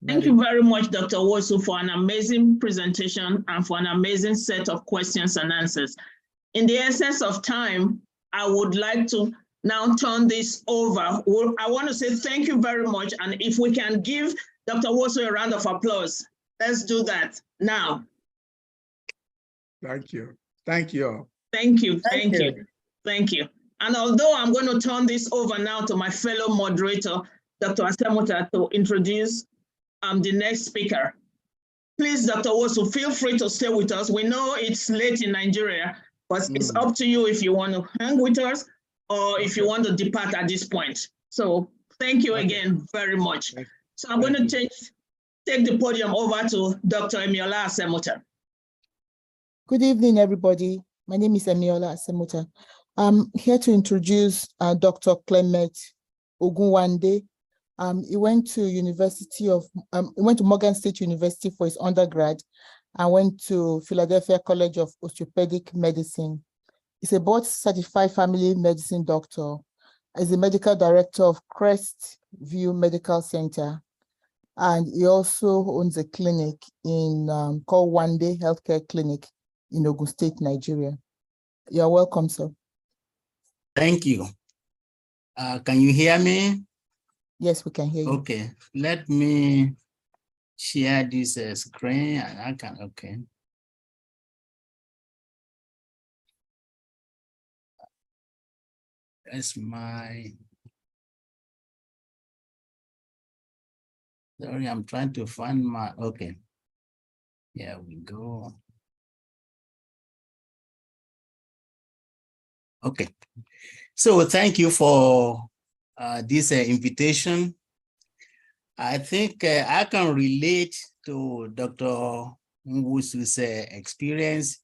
Thank you very much, Dr. Wosu, for an amazing presentation and for an amazing set of questions and answers. In the essence of time, I would like to now turn this over. I want to say thank you very much. And if we can give Dr. Wosu a round of applause, let's do that now.
Thank you. Thank you.
Thank you. Thank you. Thank you. And although I'm going to turn this over now to my fellow moderator, Dr. Asemuta, to introduce the next speaker. Please, Dr. Wosu, feel free to stay with us. We know it's late in Nigeria, but it's up to you if you want to hang with us or if you want to depart at this point. So thank you again very much. So I'm going to take the podium over to Dr. Emiola Asemuta.
Good evening, everybody. My name is Emiola Asemuta. I'm here to introduce Dr. Clement Ogunwande. He went to Morgan State University for his undergrad and went to Philadelphia College of Orthopedic Medicine. He's a board-certified family medicine doctor. He's the medical director of Crest View Medical Center. And he also owns a clinic called One Day Healthcare Clinic in Ogun State, Nigeria. You're welcome, sir.
Thank you. Can you hear me?
Yes, we can hear you.
Okay, let me share this screen and I can, okay. That's my, sorry, I'm trying to find my, okay. Here we go. Okay, so thank you for this invitation. I think I can relate to Dr. Nwusu's experience,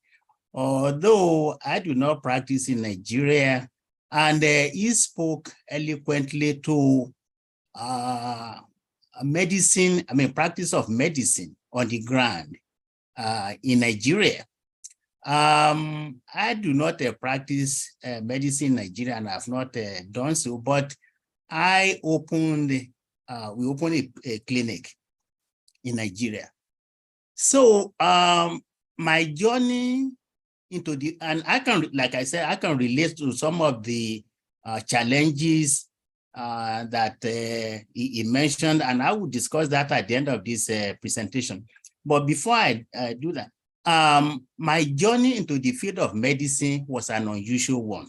although I do not practice in Nigeria, and he spoke eloquently to medicine, practice of medicine on the ground in Nigeria. I do not practice medicine in Nigeria and have not done so, but we opened a clinic in Nigeria. So my journey into and I can, like I said, I can relate to some of the challenges that he mentioned, and I will discuss that at the end of this presentation. But before I do that, my journey into the field of medicine was an unusual one,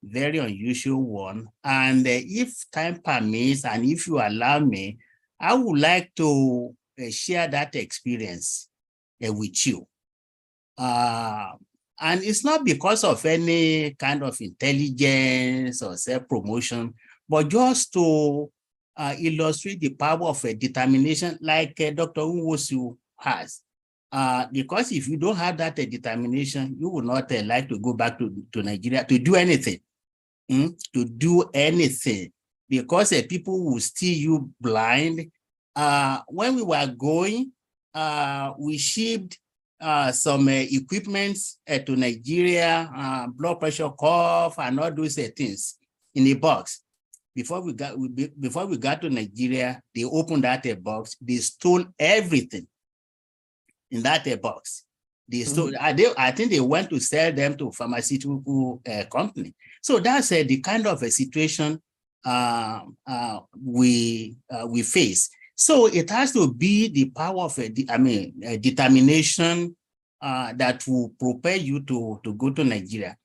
very unusual one. And if time permits, and if you allow me, I would like to share that experience with you. And it's not because of any kind of intelligence or self-promotion, but just to illustrate the power of determination like Dr. Nwusu has. Because if you don't have that determination, you will not like to go back to Nigeria to do anything. To do anything, because people will steer you blind. When we were going, we shipped some equipment to Nigeria, blood pressure cuff, and all those things in a box. Before we got to Nigeria, they opened that box. They stole everything in that box. They stole. I think they went to sell them to pharmaceutical company. So that's the kind of a situation we face. So it has to be the power of a determination that will propel you to go to Nigeria.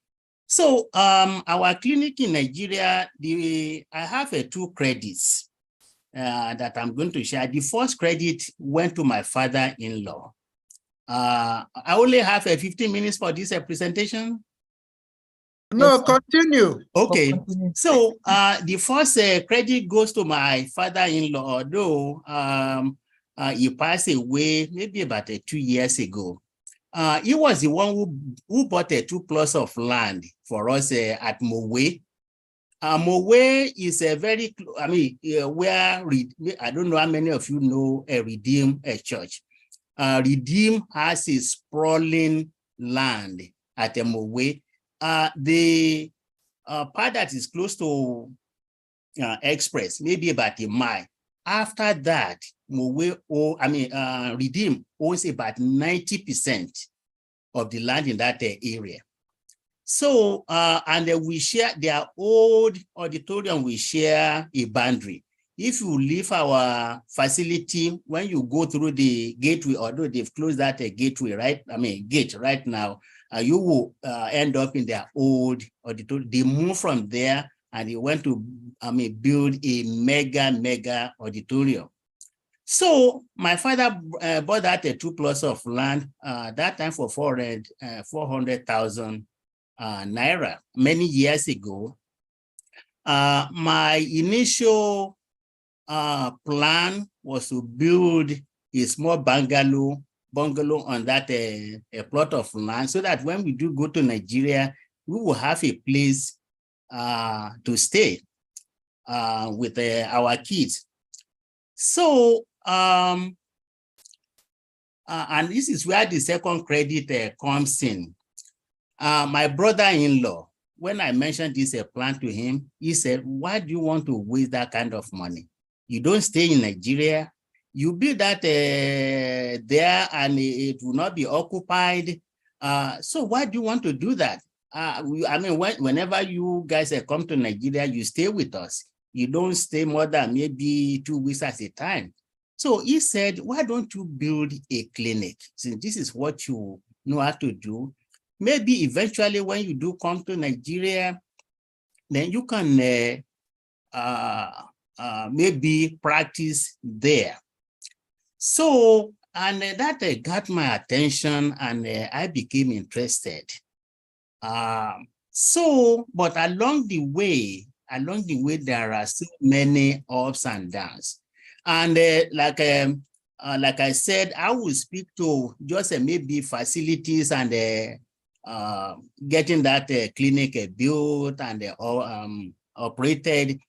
So our clinic in Nigeria, I have 2 credits that I'm going to share. The first credit went to my father-in-law. I only have 15 minutes for this presentation.
No, continue.
Okay, so the first credit goes to my father-in-law, although he passed away maybe about 2 years ago. He was the one who bought 2 plots of land for us at Mowe. Mowe is a very, where, I don't know how many of you know a Redeem Church. Redeem has a sprawling land at Mowe. The part that is close to Express, maybe about a mile. After that, Redeem owns about 90% of the land in that area. So, and we share their old auditorium, we share a boundary. If you leave our facility, when you go through the gateway, although they've closed that gateway, right? Gate right now, you will end up in their old auditorium. They moved from there and they went to build a mega auditorium. So my father bought that 2 plots of land that time for 400,000 naira many years ago. My initial plan was to build a small bungalow on that a plot of land, so that when we do go to Nigeria, we will have a place to stay with our kids. So, and this is where the second credit comes in. My brother-in-law, when I mentioned this plan to him, he said, why do you want to waste that kind of money? You don't stay in Nigeria. You build that there and it will not be occupied. So why do you want to do that? Whenever you guys come to Nigeria, you stay with us. You don't stay more than maybe 2 weeks at a time. So he said, why don't you build a clinic? Since this is what you know how to do, maybe eventually when you do come to Nigeria, then you can maybe practice there. So, and that got my attention and I became interested. But along the way, there are so many ups and downs. And like I said, I will speak to just maybe facilities and getting that clinic built and operated,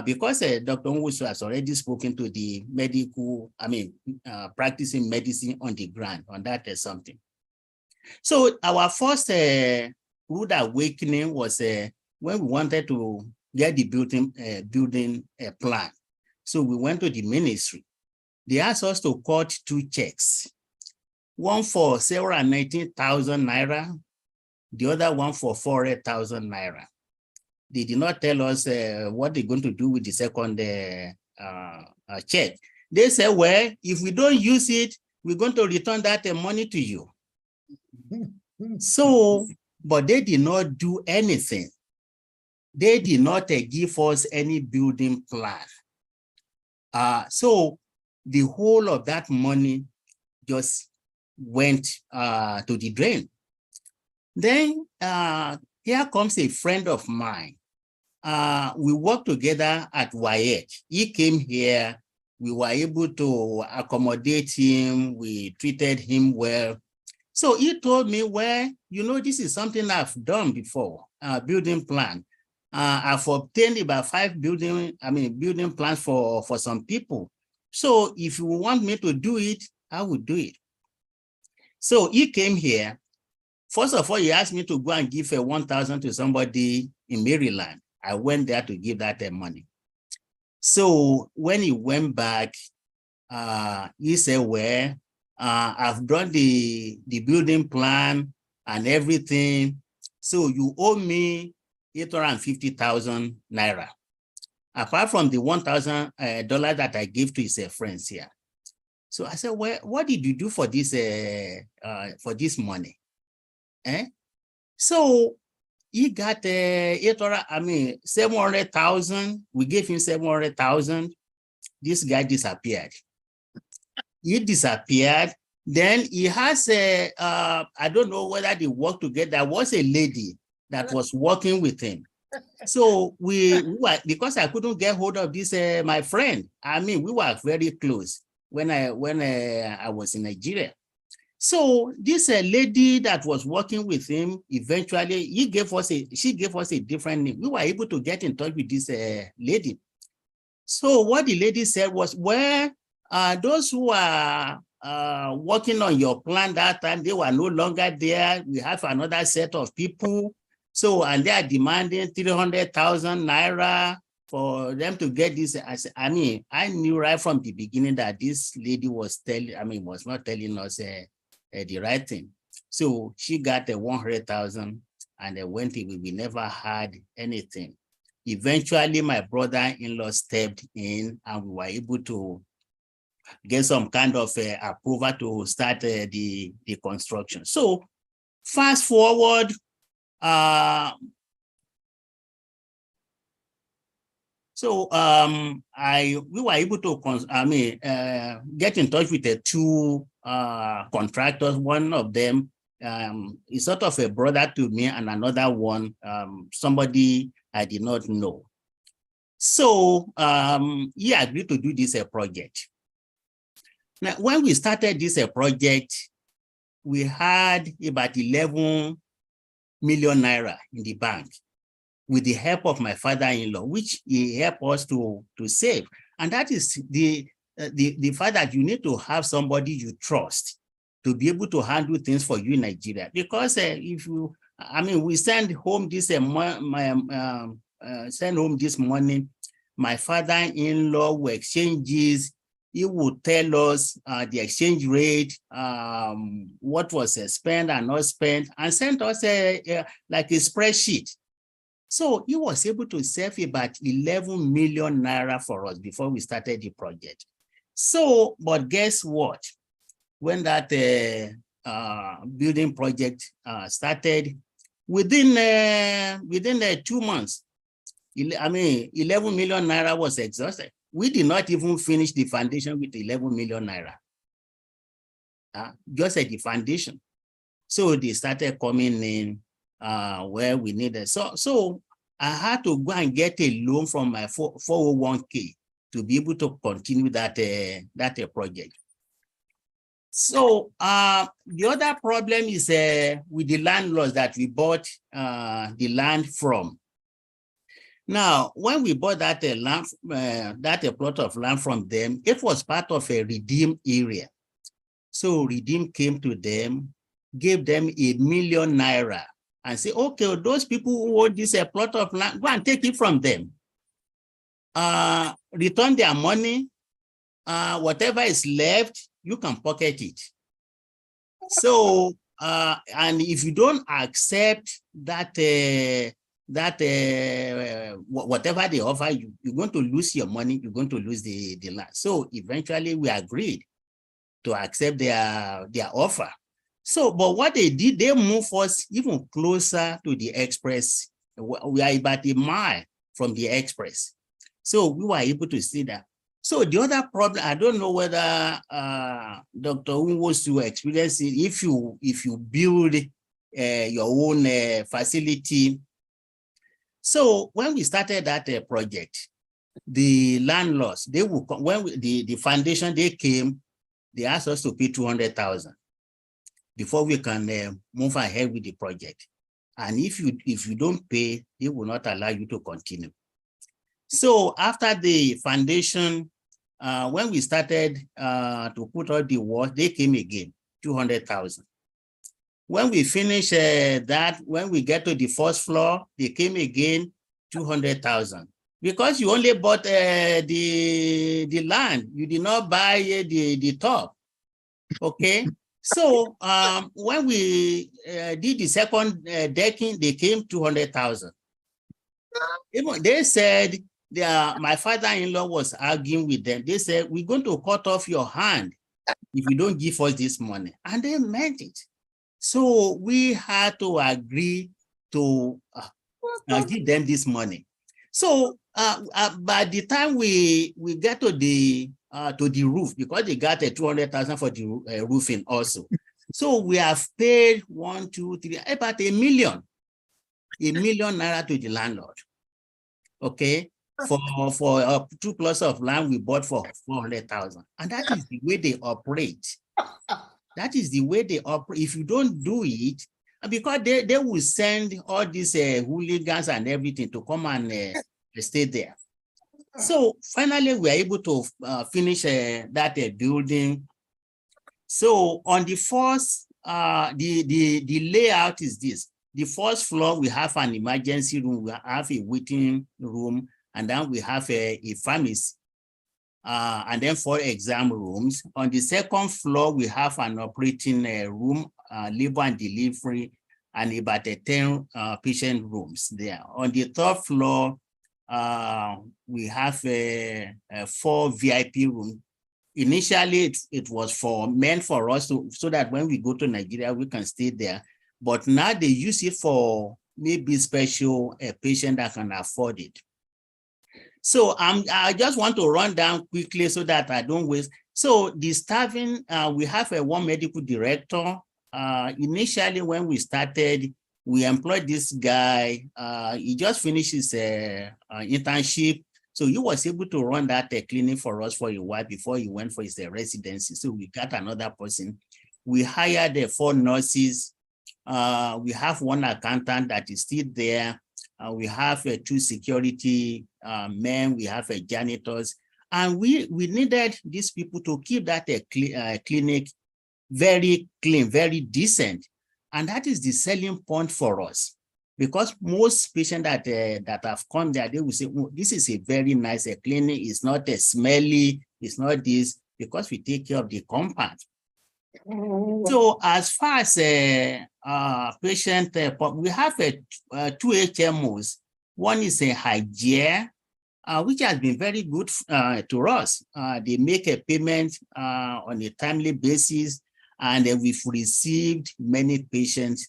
because Dr. Nwusu has already spoken to the medical, practicing medicine on the ground on that something. So our first rude awakening was when we wanted to get the building plan. So we went to the ministry. They asked us to cut 2 checks, one for 719,000 naira, the other one for 400,000 naira. They did not tell us what they're going to do with the second check. They said, well, if we don't use it, we're going to return that money to you. So, but they did not do anything. They did not give us any building plan. So the whole of that money just went to the drain. Then here comes a friend of mine. We worked together at WAEC. He came here. We were able to accommodate him. We treated him well. So he told me, well, you know, this is something I've done before, building plan. I've obtained about 5 building plans for some people. So if you want me to do it, I will do it. So he came here. First of all, he asked me to go and give 1,000 to somebody in Maryland. I went there to give that money. So when he went back, he said, well, I've done the building plan and everything. So you owe me 850,000 naira. apart from the $1,000 that I gave to his friends here. So I said, well, what did you do for this money? So he got 700,000. We gave him 700,000. This guy disappeared. He disappeared. Then he has I don't know whether they work together. There was a lady that was working with him. So we were, because I couldn't get hold of this my friend. I mean, we were very close when I was in Nigeria. So this lady that was working with him, eventually she gave us a different name. We were able to get in touch with this lady. So what the lady said was, well, those who are working on your plan that time, they were no longer there. We have another set of people. So, and they are demanding 300,000 naira for them to get this. I mean, I knew right from the beginning that this lady was not telling us the right thing. So she got 100,000 and went away. We never had anything. Eventually, my brother-in-law stepped in and we were able to get some kind of approval to start the construction. So fast forward, we were able to get in touch with the two contractors. One of them is sort of a brother to me, and another one somebody I did not know. So he agreed to do this project. Now, when we started this project, we had about 11 million naira in the bank with the help of my father-in-law, which he helped us to save. And that is the fact that you need to have somebody you trust to be able to handle things for you in Nigeria. Because if you, we send home this morning, my father-in-law will exchanges. He would tell us the exchange rate, what was spent and not spent, and sent us like a spreadsheet. So he was able to save about 11 million naira for us before we started the project. So, but guess what? When that building project started, within 2 months, 11 million naira was exhausted. We did not even finish the foundation with 11 million naira. Just at the foundation. So they started coming in where we needed. So I had to go and get a loan from my 401k to be able to continue that project. So the other problem is with the landlords that we bought the land from. Now, when we bought that plot of land from them, it was part of a redeem area. So redeem came to them, gave them 1 million naira and say, okay, those people who own this plot of land, go and take it from them. Return their money, whatever is left, you can pocket it. So, and if you don't accept that, whatever they offer you, you're going to lose your money, you're going to lose the land. So eventually we agreed to accept their offer. So, but what they did, they moved us even closer to the express. We are about a mile from the express. So we were able to see that. So the other problem, I don't know whether Dr. Nwosu experienced it, if you build your own facility. So when we started that project, the landlords, they will come, when the foundation, they came, they asked us to pay 200,000 before we can move ahead with the project. And if you don't pay, they will not allow you to continue. So after the foundation, when we started to put all the walls, they came again, 200,000. When we finish that, when we get to the first floor, they came again, 200,000. Because you only bought the land, you did not buy the top, okay? So when we did the second decking, they came 200,000. They said my father-in-law was arguing with them. They said, we're going to cut off your hand if you don't give us this money. And they meant it. So we had to agree to give them this money. So by the time we get to the roof, because they got a 200,000 for the roofing also. So we have paid 1, 2, 3, about $1 million naira to the landlord. Okay, for 2 plots of land we bought for 400,000, and that is the way they operate. That is the way they operate. If you don't do it, because they will send all these hooligans and everything to come and stay there. So finally, we are able to finish that building. So on the first, the layout is this. The first floor, we have an emergency room, we have a waiting room, and then we have a pharmacy, and then 4 exam rooms. On the second floor, we have an operating room, labor and delivery, and about 10 patient rooms there. On the third floor, we have 4 VIP rooms. Initially, it was meant for us so that when we go to Nigeria, we can stay there. But now they use it for maybe special patient that can afford it. So I just want to run down quickly so that I don't waste. So the staffing, we have one medical director. Initially, when we started, we employed this guy. He just finished his internship. So he was able to run that clinic for us for a while before he went for his residency. So we got another person. We hired 4 nurses. We have 1 accountant that is still there. We have 2 security men. We have janitors. And we needed these people to keep that clinic very clean, very decent. And that is the selling point for us. Because most patients that have come there, they will say, oh, this is a very nice clinic. It's not smelly. It's not this, because we take care of the compound. So as far as patient, we have 2 HMOs. One is a Hygiene, which has been very good to us. They make a payment on a timely basis, and we've received many patients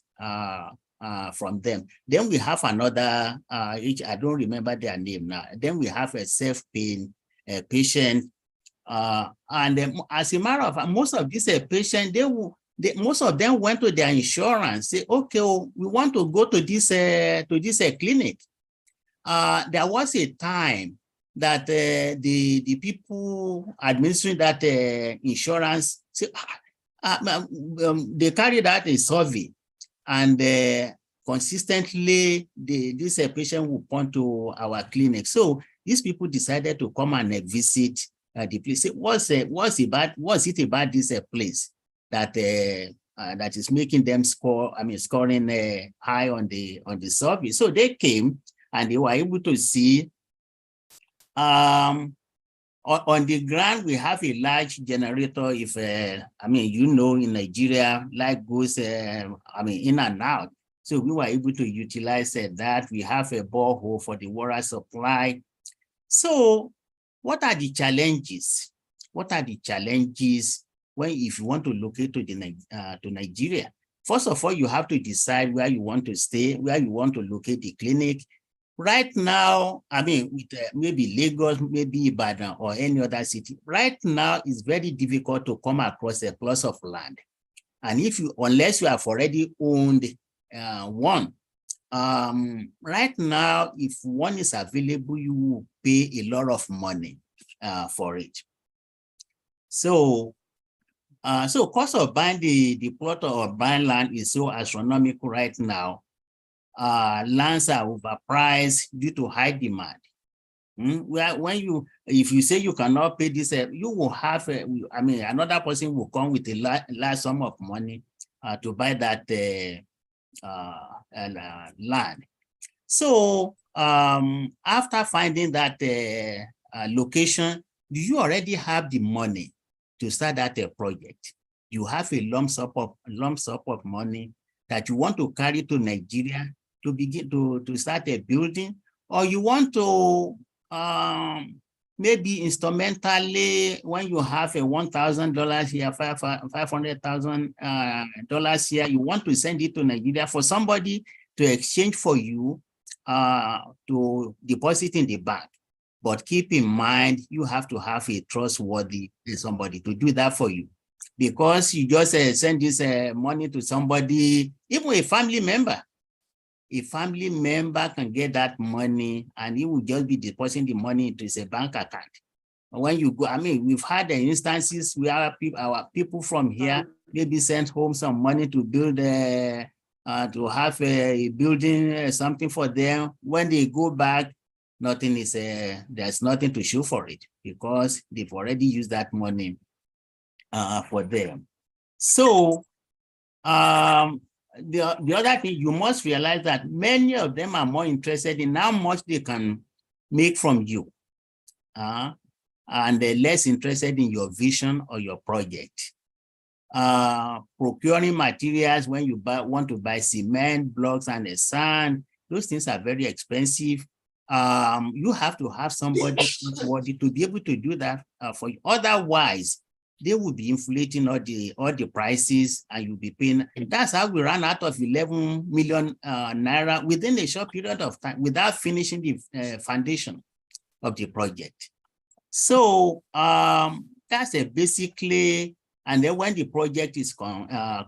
from them. Then we have another, which I don't remember their name now. Then we have a self-paying patient. And as a matter of fact, most of these patients, most of them went to their insurance, say, okay, well, we want to go to this clinic. There was a time that the people administering that insurance, say, they carried out a survey, and consistently, this patient will come to our clinic. So these people decided to come and visit the place. What's it about this place that that is making them scoring high on the survey? So they came and they were able to see on the ground we have a large generator. If in Nigeria, light goes in and out. So we were able to utilize that. We have a borehole for the water supply. So what are the challenges? What are the challenges if you want to locate to Nigeria? First of all, you have to decide where you want to stay, where you want to locate the clinic. Right now, with maybe Lagos, maybe Ibadan or any other city, right now it's very difficult to come across a plot of land. And unless you have already owned one, right now, if one is available, you will pay a lot of money for it. So, cost of buying the plot or buying land is so astronomical right now. Lands are overpriced due to high demand. If you say you cannot pay this, you will have another person will come with a large sum of money to buy that land. So after finding that location, do you already have the money to start that project? You have a lump sum of money that you want to carry to Nigeria to begin to start a building, or you want to maybe instrumentally, when you have a $1,000 here, $500,000 here, you want to send it to Nigeria for somebody to exchange for you to deposit in the bank. But keep in mind, you have to have a trustworthy somebody to do that for you. Because you just send this money to somebody, even a family member can get that money and he will just be depositing the money into his bank account. When you go, I mean, we've had instances where our people from here maybe sent home some money to build to have a building, something for them. When they go back, nothing is there's nothing to show for it because they've already used that money for them. So the other thing, you must realize that many of them are more interested in how much they can make from you, and they're less interested in your vision or your project. Procuring materials, when you want to buy cement, blocks, and the sand, those things are very expensive. You have to have somebody to be able to do that for you. Otherwise, they will be inflating all the prices and you'll be paying. That's how we ran out of 11 million naira within a short period of time without finishing the foundation of the project. So that's basically, and then when the project is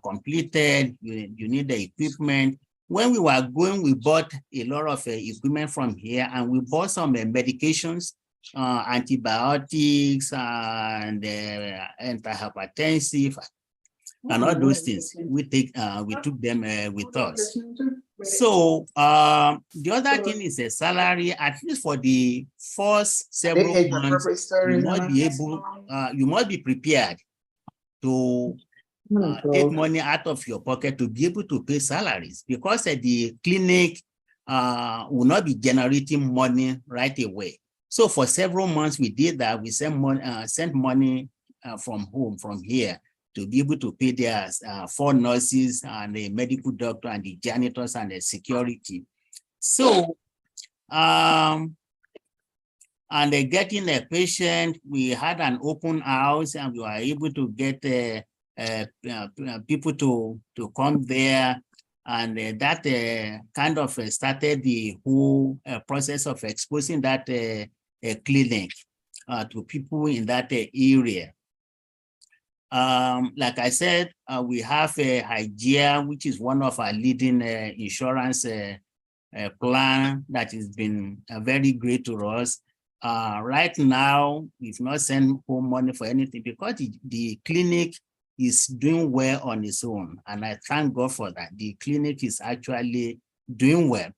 completed, you need the equipment. When we were going, we bought a lot of equipment from here and we bought some medications, antibiotics and antihypertensive and all those things. We took them with us. So the other thing is a salary, at least for the first several months, you must be prepared to take money out of your pocket to be able to pay salaries, because the clinic will not be generating money right away. So for several months we did that. We sent money from home, from here, to be able to pay their 4 nurses and the medical doctor and the janitors and the security. So and getting a patient, we had an open house and we were able to get people to come there, and that kind of started the whole process of exposing that clinic to people in that area. Like I said, we have Hygeia, which is one of our leading insurance plan that has been very great to us. Right now, we've not sent home money for anything because the clinic is doing well on its own. And I thank God for that. The clinic is actually doing well.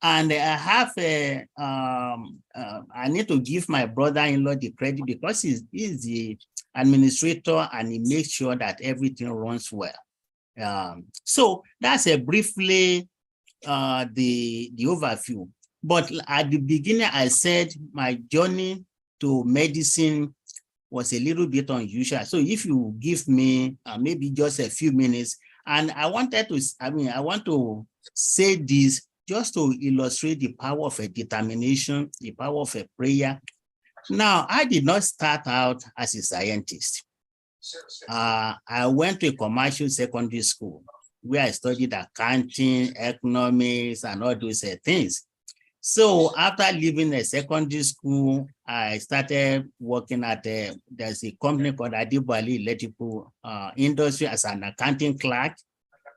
And I have I need to give my brother-in-law the credit because he's the administrator and he makes sure that everything runs well. So that's briefly the overview. But at the beginning, I said my journey to medicine was a little bit unusual. So if you give me maybe just a few minutes, and I want to say this just to illustrate the power of a determination, the power of a prayer. Now, I did not start out as a scientist. I went to a commercial secondary school where I studied accounting, economics, and all those things. So after leaving the secondary school, I started working at there's a company called Adibali Electrical Industry as an accounting clerk.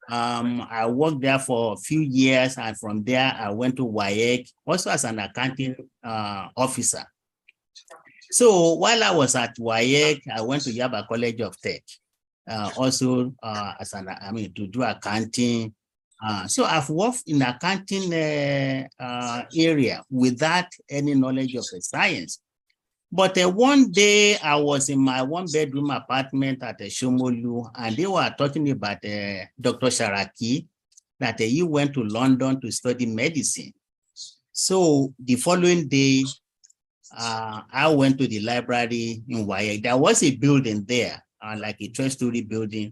I worked there for a few years, and from there I went to WAEC, also as an accounting officer. So while I was at WAEC, I went to Yaba College of Tech, also as to do accounting. So I've worked in the accounting area without any knowledge of the science. But one day I was in my 1-bedroom apartment at Shomolu, and they were talking about Dr. Sharaki, that he went to London to study medicine. So the following day, I went to the library in WAEC. There was a building there, like a 12-story building.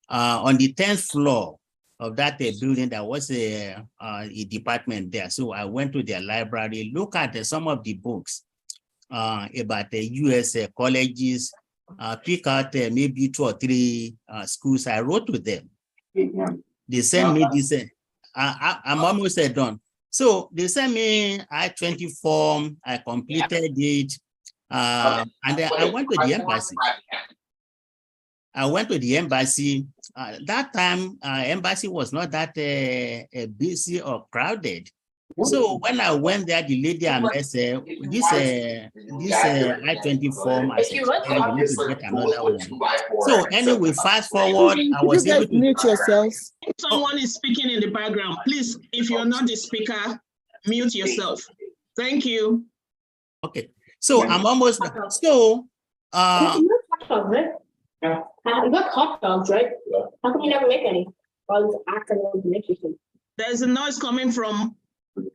On the 10th floor of that building, there was a department there. So I went to their library, look at some of the books. about the US colleges, pick out maybe 2 or 3 schools. I wrote to them. They sent me this. I'm almost done. So they sent me I-20 form. I completed it. And then I went to the embassy. That time, embassy was not that busy or crowded. So when I went there, the lady I met said, this I-20 form, I said, you need to get another one. So anyway, fast forward, I was able to
mute yourselves.
If someone is speaking in the background, please, if you're not the speaker, mute yourself. Thank you.
Okay, so I'm almost done. So,
you got hot dogs, right? How come you never make any?
There's a noise coming from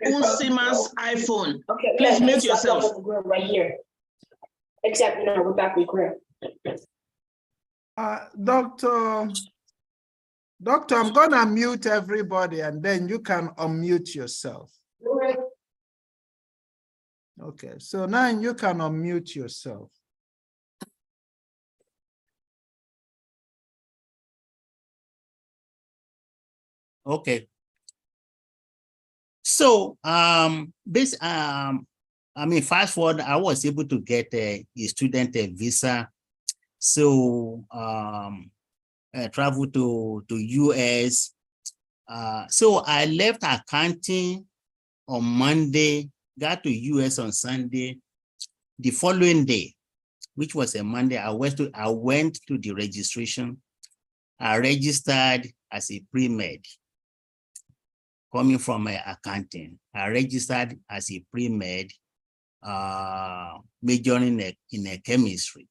Unsima's iPhone.
Okay,
Please mute yourself.
Right here. Except, we're back in grill.
Doctor, I'm gonna mute everybody and then you can unmute yourself. Okay, so now you can unmute yourself.
okay. So, fast forward, I was able to get a student visa. So, I traveled to US. So I left accounting on Monday, got to US on Sunday. The following day, which was a Monday, I went to the registration. I registered as a pre-med. Coming from accounting, I registered as a pre-med, majoring in chemistry.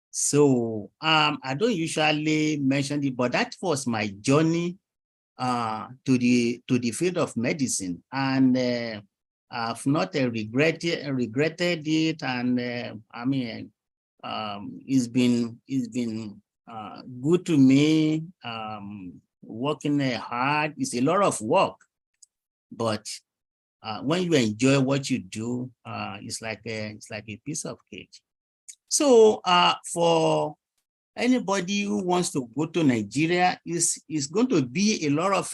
So I don't usually mention it, but that was my journey to the field of medicine, and I've not regretted it, and it's been good to me. Working hard, it's a lot of work, but when you enjoy what you do, it's like a piece of cake. So for anybody who wants to go to Nigeria, is going to be a lot of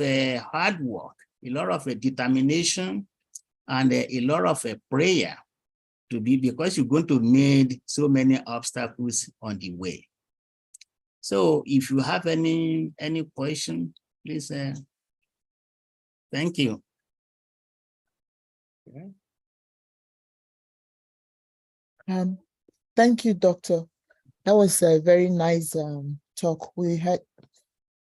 hard work, a lot of determination, and a lot of prayer because you're going to meet so many obstacles on the way. So if you have any question, please. Thank you.
Thank you, Doctor. That was a very nice talk. We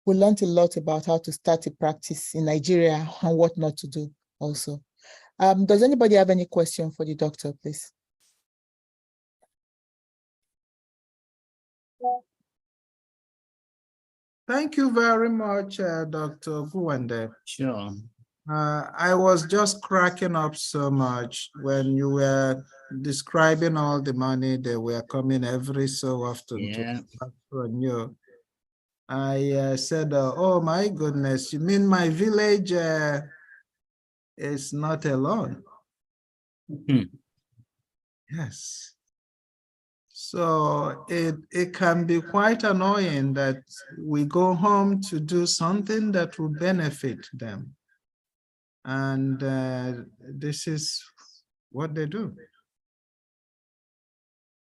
learned a lot about how to start a practice in Nigeria and what not to do also. Does anybody have any question for the doctor, please?
Thank you very much, Dr. Guwende.
Sure.
I was just cracking up so much when you were describing all the money that were coming every so often to from you. I said, oh my goodness, you mean my village is not alone? Yes. So it can be quite annoying that we go home to do something that will benefit them. And this is what they do.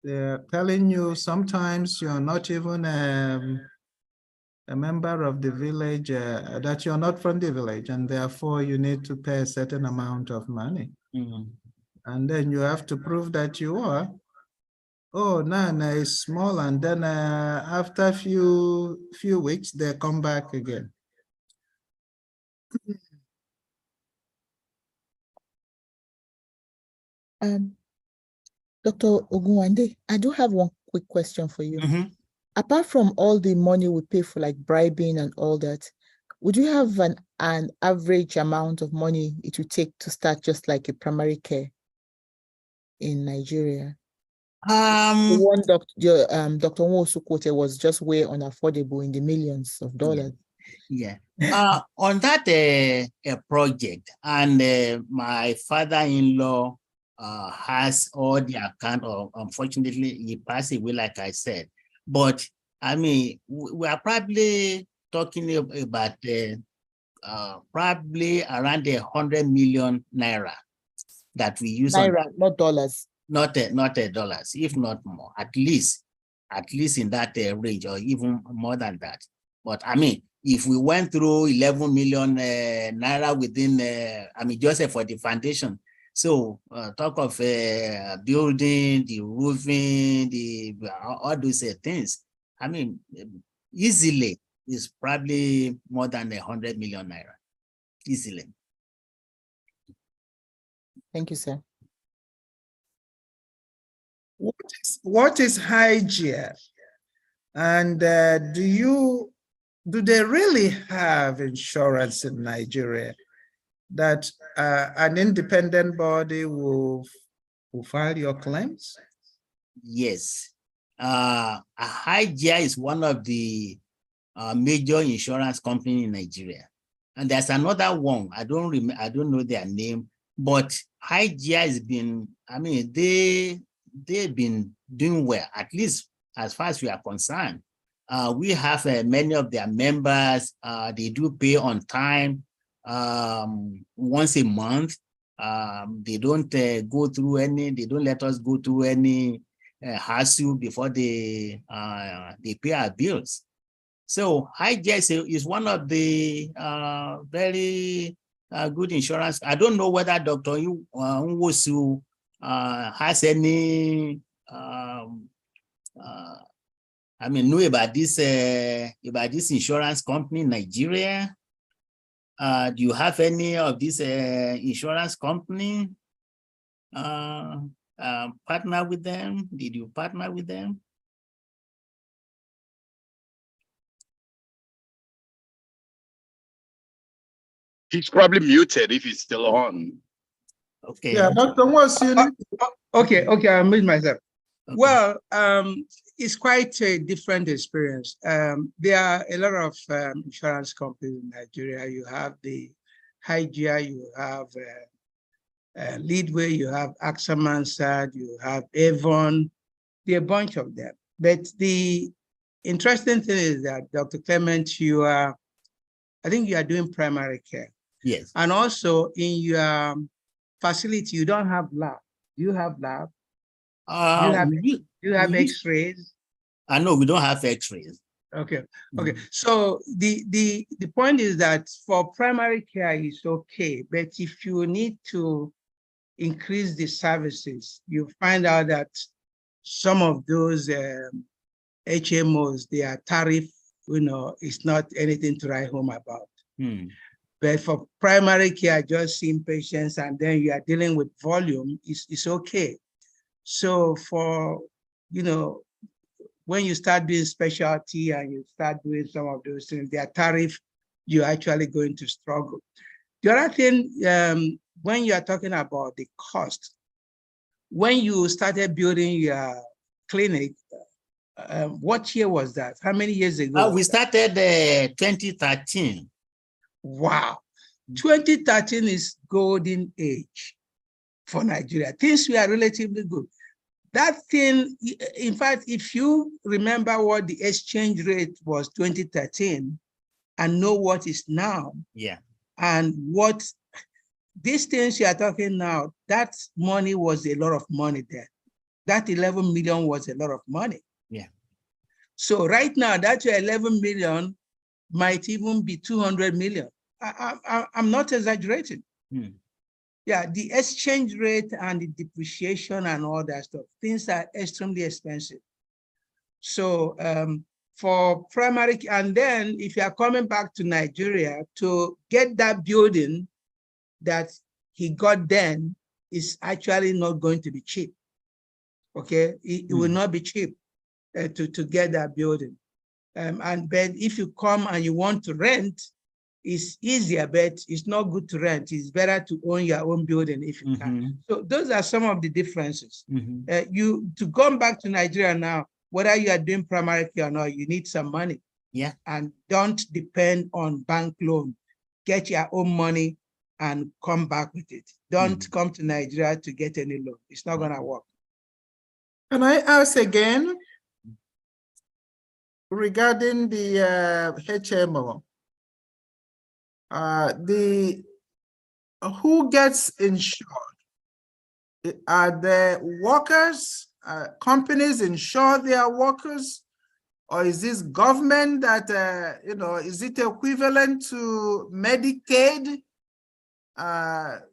They're telling you sometimes you're not even a member of the village, that you're not from the village, and therefore you need to pay a certain amount of money. And then you have to prove that you are. Oh, Nana is small, and then after a few weeks, they come back again.
Dr. Ogunwande, I do have one quick question for you. Apart from all the money we pay for like bribing and all that, would you have an average amount of money it would take to start just like a primary care in Nigeria? The one Dr. Nwosu quoted was just way unaffordable in the millions of dollars.
Yeah. On that project, and my father-in-law has all the account of, unfortunately, he passed away, like I said. But I mean, we are probably talking about probably around 100 million naira that we use on,
Naira, not dollars.
not dollars, if not more, at least in that range, or even more than that. But I mean, if we went through 11 million naira within, I mean, just for the foundation. So talk of building, the roofing, the all those things. I mean, easily is probably more than 100 million naira, easily.
Thank you, sir.
What is hygiene? And do they really have insurance in Nigeria that an independent body will file your claims?
Yes. Hygia is one of the major insurance company in Nigeria. And there's another one, I don't know their name, but Hygia has been, I mean, they've been doing well, at least as far as we are concerned. We have many of their members, they do pay on time, once a month. They don't go through any, they don't let us go through any hassle before they pay our bills. So Hygia is one of the very good insurance. I don't know whether Dr. Nwosu has any I mean, know about this insurance company in Nigeria. Do you have any of this insurance company partner with them? Did you partner with them?
He's probably muted if he's still on.
Okay.
Yeah, Dr. Nwosu.
Okay, I made myself.
Okay.
Well, it's quite a different experience. There are a lot of insurance companies in Nigeria. You have the Hygia, you have Leadway, you have AXA Mansard, you have Avon, there are a bunch of them. But the interesting thing is that, Dr. Clement, I think you are doing primary care.
Yes.
And also in your facility, you don't have lab. Do you have lab? Do you have X-rays?
No, we don't have X-rays.
Okay. So the point is that for primary care is okay, but if you need to increase the services, you find out that some of those HMOs, their tariff, it's not anything to write home about. But for primary care, just seeing patients and then you are dealing with volume, it's okay. So for, when you start doing specialty and you start doing some of those things, their tariff, you're actually going to struggle. The other thing, when you are talking about the cost, when you started building your clinic, what year was that? How many years ago?
We started 2013.
Wow. 2013 is golden age for Nigeria. Things were relatively good. That thing, in fact, if you remember what the exchange rate was 2013 and know what is now,
yeah,
and what these things you are talking now, that money was a lot of money then. That 11 million was a lot of money.
Yeah.
So right now, that 11 million might even be 200 million. I'm not exaggerating. Yeah, the exchange rate and the depreciation and all that stuff, things are extremely expensive. So for primary, and then if you are coming back to Nigeria to get that building that he got then is actually not going to be cheap. Okay, it will not be cheap to get that building. And then if you come and you want to rent, it's easier, but it's not good to rent. It's better to own your own building if you can. So those are some of the differences. To come back to Nigeria now, whether you are doing primary care or not, you need some money.
Yeah.
And don't depend on bank loan. Get your own money and come back with it. Don't come to Nigeria to get any loan. It's not gonna work.
Can I ask again regarding the HMO? Who gets insured? Are the workers, companies insure their workers? Or is this government that, is it equivalent to Medicaid,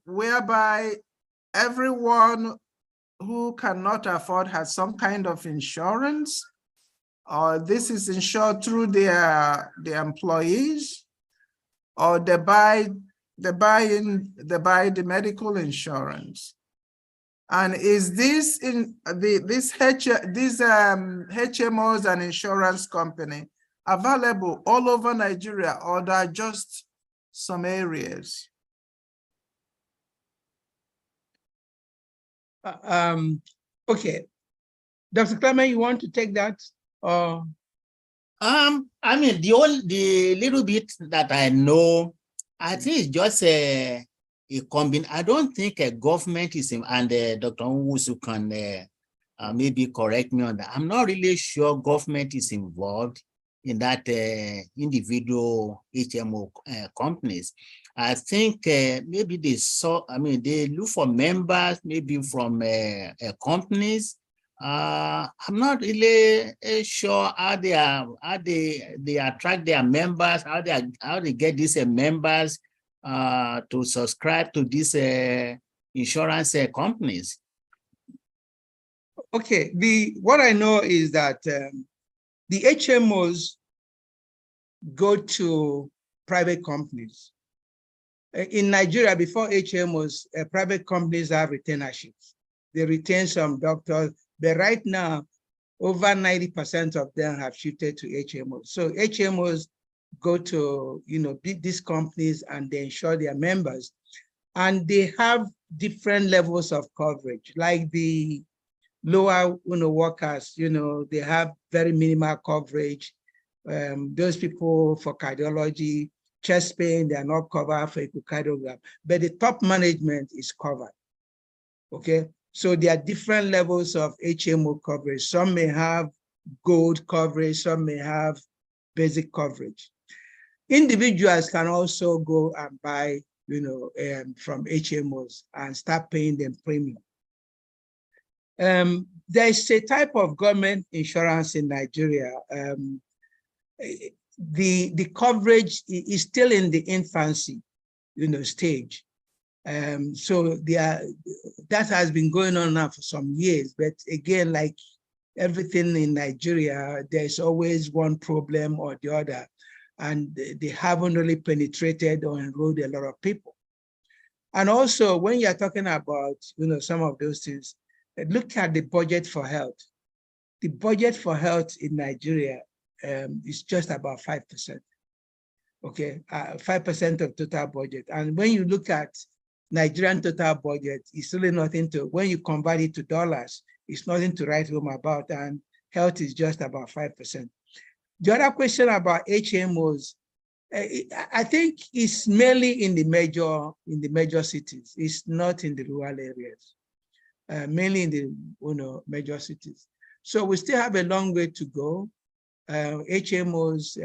whereby everyone who cannot afford has some kind of insurance? Or this is insured through the employees? Or they buy the medical insurance? And is this in these HMOs and insurance company available all over Nigeria, or are just some areas?
Okay, Dr. Clement, you want to take that?
I mean, the little bit that I know, I think it's just a combination. I don't think a government is in, and Dr. Nwusu can maybe correct me on that. I'm not really sure government is involved in that individual HMO companies. I think maybe they look for members, maybe from companies. I'm not really sure how they attract their members, how they get these members to subscribe to these insurance companies.
Okay, what I know is that the HMOs go to private companies. In Nigeria, before HMOs, private companies have retainerships. They retain some doctors, but right now, over 90% of them have shifted to HMOs. So HMOs go to these companies and they insure their members, and they have different levels of coverage. Like the lower workers, they have very minimal coverage. Those people for cardiology, chest pain, they are not covered for echocardiogram, but the top management is covered. Okay, so there are different levels of HMO coverage. Some may have gold coverage, some may have basic coverage. Individuals can also go and buy, from HMOs and start paying them premium. There's a type of government insurance in Nigeria. The coverage is still in the infancy, stage. So that has been going on now for some years. But again, like everything in Nigeria, there's always one problem or the other, and they haven't really penetrated or enrolled a lot of people. And also, when you're talking about some of those things, look at the budget for health. The budget for health in Nigeria is just about 5%. Okay, 5% of total budget. And when you look at Nigerian total budget, it's really nothing to, when you convert it to dollars, it's nothing to write home about, and health is just about 5%. The other question about HMOs, I think it's mainly in the major cities. It's not in the rural areas, mainly in the major cities. So we still have a long way to go. HMOs,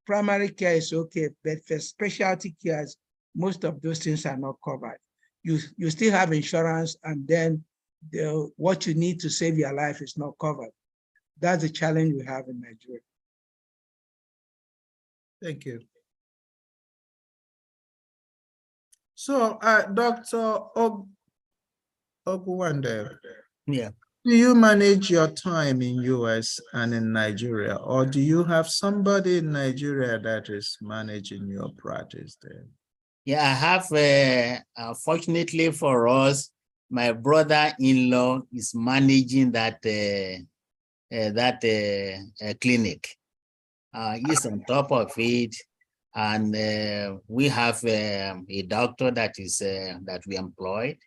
primary care is okay, but for specialty cares, most of those things are not covered. You still have insurance, and then what you need to save your life is not covered. That's the challenge we have in Nigeria.
Thank you. So, Dr. Ogwande,
Yeah.
do you manage your time in US and in Nigeria, or do you have somebody in Nigeria that is managing your practice there?
Yeah, I have, fortunately for us, my brother-in-law is managing that clinic. He's on top of it, and we have a doctor that is that we employed.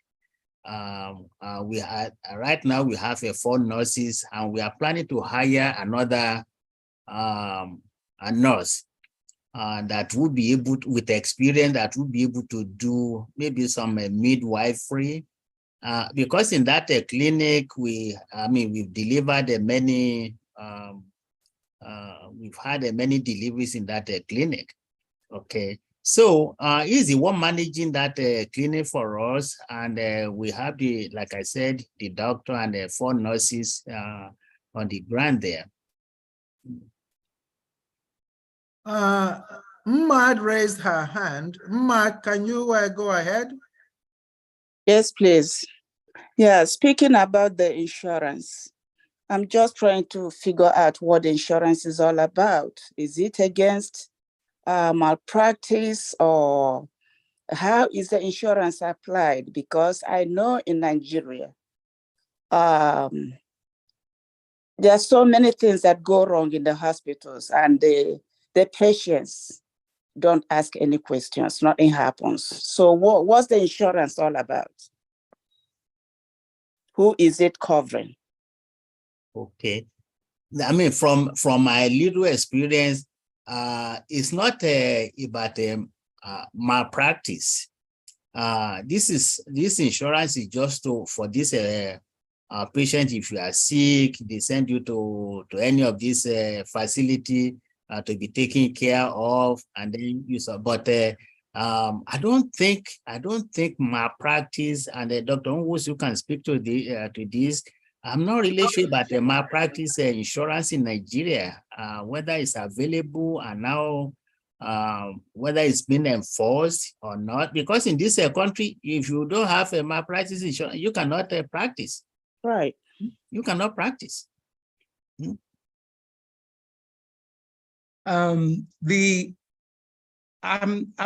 We had right now we have 4 nurses, and we are planning to hire another a nurse. that would be able to, with experience, that would be able to do maybe some midwifery. Because in that clinic, we've delivered many, we've had many deliveries in that clinic. Okay, so he's the one managing that clinic for us, and we have the, like I said, the doctor and the 4 nurses on the ground there.
Mma had raised her hand. Mma, can you go ahead?
Yes, please. Yeah, speaking about the insurance, I'm just trying to figure out what insurance is all about. Is it against malpractice, or how is the insurance applied? Because I know in Nigeria, there are so many things that go wrong in the hospitals, and the patients don't ask any questions, nothing happens. So what's the insurance all about? Who is it covering?
Okay, I mean, from my little experience, it's not about malpractice. This insurance is just for this patient. If you are sick, they send you to any of these facility to be taken care of, and then you saw. But I don't think malpractice, and Dr. Nwos, you can speak to this. I'm not really sure about the malpractice insurance in Nigeria, whether it's available and now whether it's been enforced or not. Because in this country, if you don't have a malpractice insurance, you cannot practice.
Right.
You cannot practice.
I'm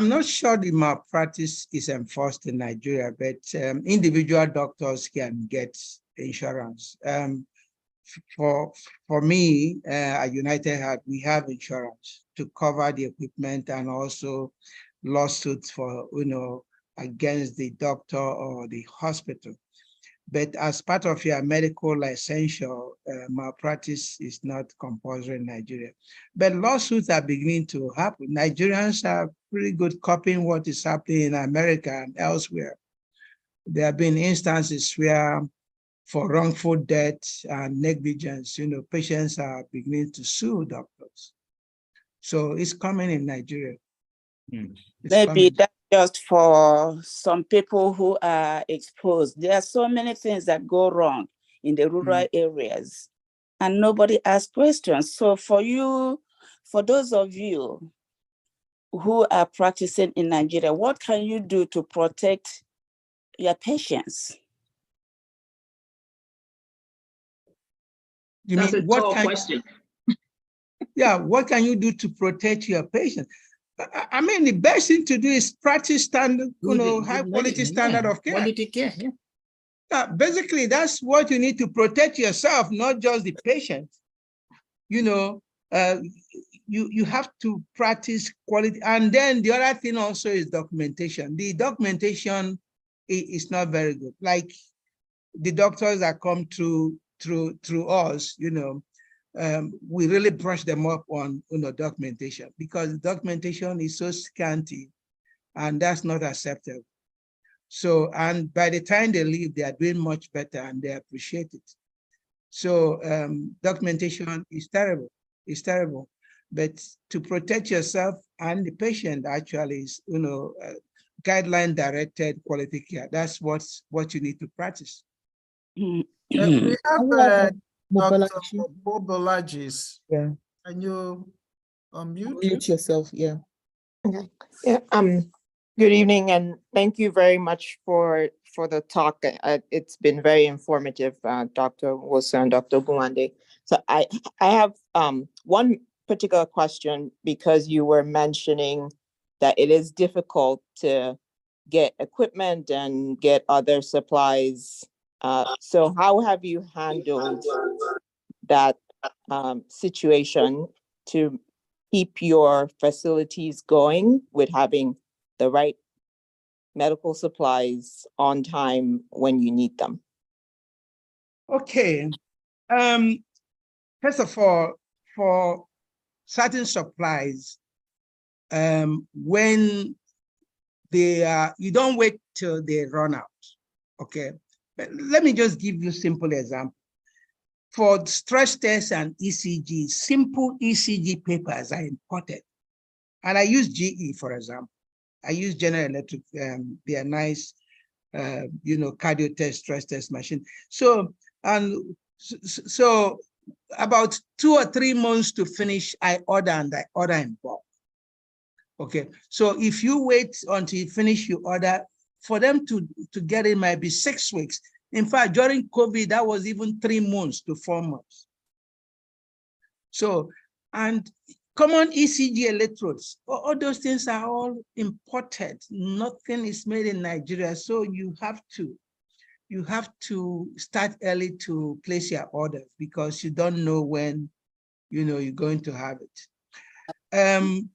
not sure the malpractice is enforced in Nigeria, but individual doctors can get insurance. For me, at United Heart, we have insurance to cover the equipment and also lawsuits for, against the doctor or the hospital. But as part of your medical licensure, malpractice is not compulsory in Nigeria. But lawsuits are beginning to happen. Nigerians are pretty good copying what is happening in America and elsewhere. There have been instances where for wrongful death and negligence, patients are beginning to sue doctors. So it's coming in Nigeria.
Maybe that's just for some people who are exposed. There are so many things that go wrong in the rural areas, and nobody asks questions. So for those of you who are practicing in Nigeria, what can you do to protect your patients?
That's a tall question.
Yeah, what can you do to protect your patient? I mean, the best thing to do is practice standard, high quality standard of care.
Quality care, yeah.
Basically, that's what you need to protect yourself, not just the patient. You have to practice quality. And then the other thing also is documentation. The documentation is not very good. Like the doctors that come through us, we really brush them up on documentation, because documentation is so scanty, and that's not acceptable. So, and by the time they leave, they are doing much better and they appreciate it. So documentation is terrible. It's terrible. But to protect yourself and the patient actually is, guideline directed quality care. That's what you need to practice.
We have Dr. Bobolagis.
Yeah.
Can you unmute?
Mute yourself, yeah.
Okay. Yeah. Good evening, and thank you very much for the talk. It's been very informative, Dr. Wilson and Dr. Buwande. So I have one particular question, because you were mentioning that it is difficult to get equipment and get other supplies. So how have you handled that situation to keep your facilities going with having the right medical supplies on time when you need them?
Okay. First of all, for certain supplies, when they are, you don't wait till they run out, okay? Let me just give you a simple example. For stress tests and ECG, simple ECG papers are imported. And I use GE, for example. I use General Electric, they are nice, cardio test, stress test machine. So about 2 or 3 months to finish, I order in bulk. Okay, so if you wait until you finish your order, for them to get it might be 6 weeks. In fact, during COVID, that was even 3 months to 4 months. So, and common ECG electrodes, all those things are all imported. Nothing is made in Nigeria. So you have to start early to place your order because you don't know when you're going to have it.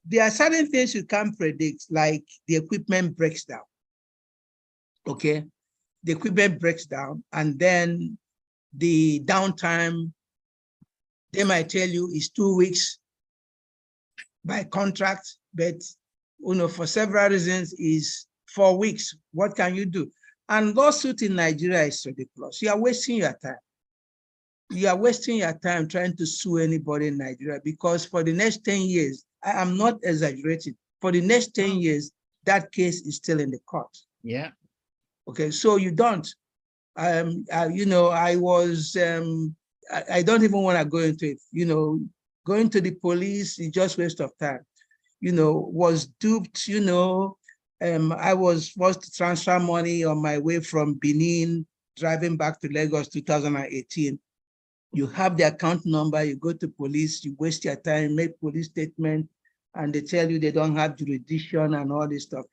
There are certain things you can't predict, like the equipment breaks down. Okay, the equipment breaks down, and then the downtime, they might tell you is 2 weeks by contract, but for several reasons is 4 weeks. What can you do? And lawsuit in Nigeria is ridiculous. You are wasting your time. You are wasting your time trying to sue anybody in Nigeria, because for the next 10 years, I am not exaggerating, for the next 10 years, that case is still in the court.
Yeah.
Okay, so you don't. I don't even want to go into it. Going to the police is just waste of time. Was duped, I was forced to transfer money on my way from Benin, driving back to Lagos 2018. You have the account number, you go to police, you waste your time, make police statement, and they tell you they don't have jurisdiction and all this stuff.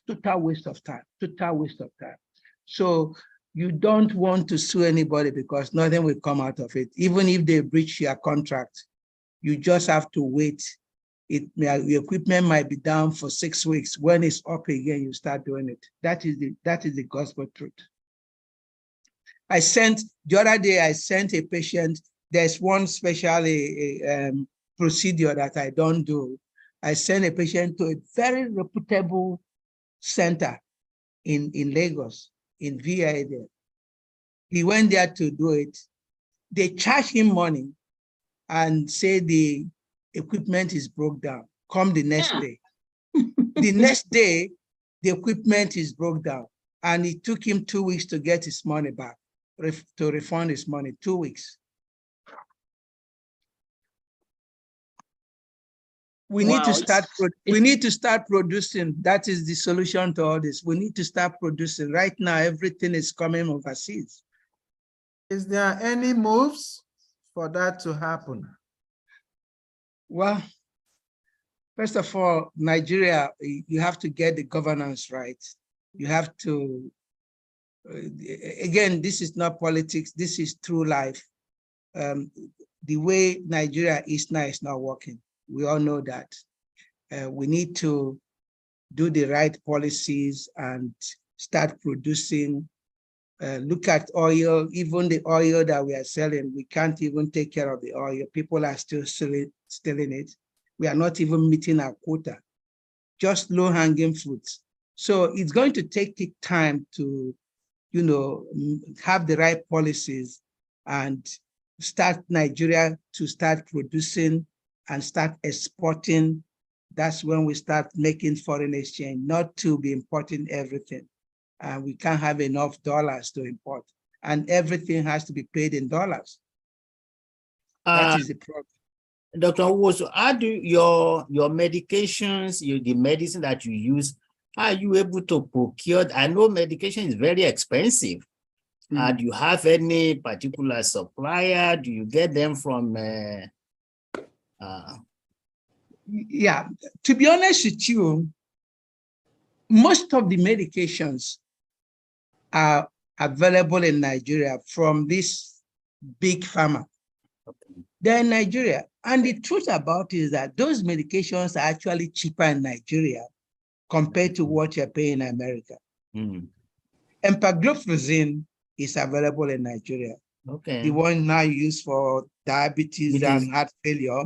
Total waste of time, total waste of time. So you don't want to sue anybody because nothing will come out of it. Even if they breach your contract, you just have to wait. Your equipment might be down for 6 weeks. When it's up again, you start doing it. That is the gospel truth. The other day, I sent a patient, there's one special procedure that I don't do. I sent a patient to a very reputable center in Lagos, in VI there. He went there to do it. They charge him money and say the equipment is broke down. Come the next day. The next day, the equipment is broke down. And it took him 2 weeks to get his money back, to refund his money, 2 weeks. We need to start producing. That is the solution to all this. We need to start producing. Right now, everything is coming overseas.
Is there any moves for that to happen?
Well, first of all, Nigeria, you have to get the governance right. You have to, again, this is not politics, this is true life. The way Nigeria is now is not working. We all know that. We need to do the right policies and start producing. Look at oil, even the oil that we are selling, we can't even take care of the oil. People are still stealing it. We are not even meeting our quota, just low-hanging fruits. So it's going to take time to, have the right policies and start Nigeria to start producing and start exporting. That's when we start making foreign exchange, not to be importing everything. We can't have enough dollars to import, and everything has to be paid in dollars. That is the problem.
Dr. Woso, how do your medications, the medicine that you use, are you able to procure? I know medication is very expensive. Do you have any particular supplier? Do you get them from?
Yeah, to be honest with you, most of the medications are available in Nigeria from this big pharma. They're in Nigeria. And the truth about it is that those medications are actually cheaper in Nigeria compared to what you're paying in America. Empagliflozin is available in Nigeria.
Okay.
The one now used for diabetes and heart failure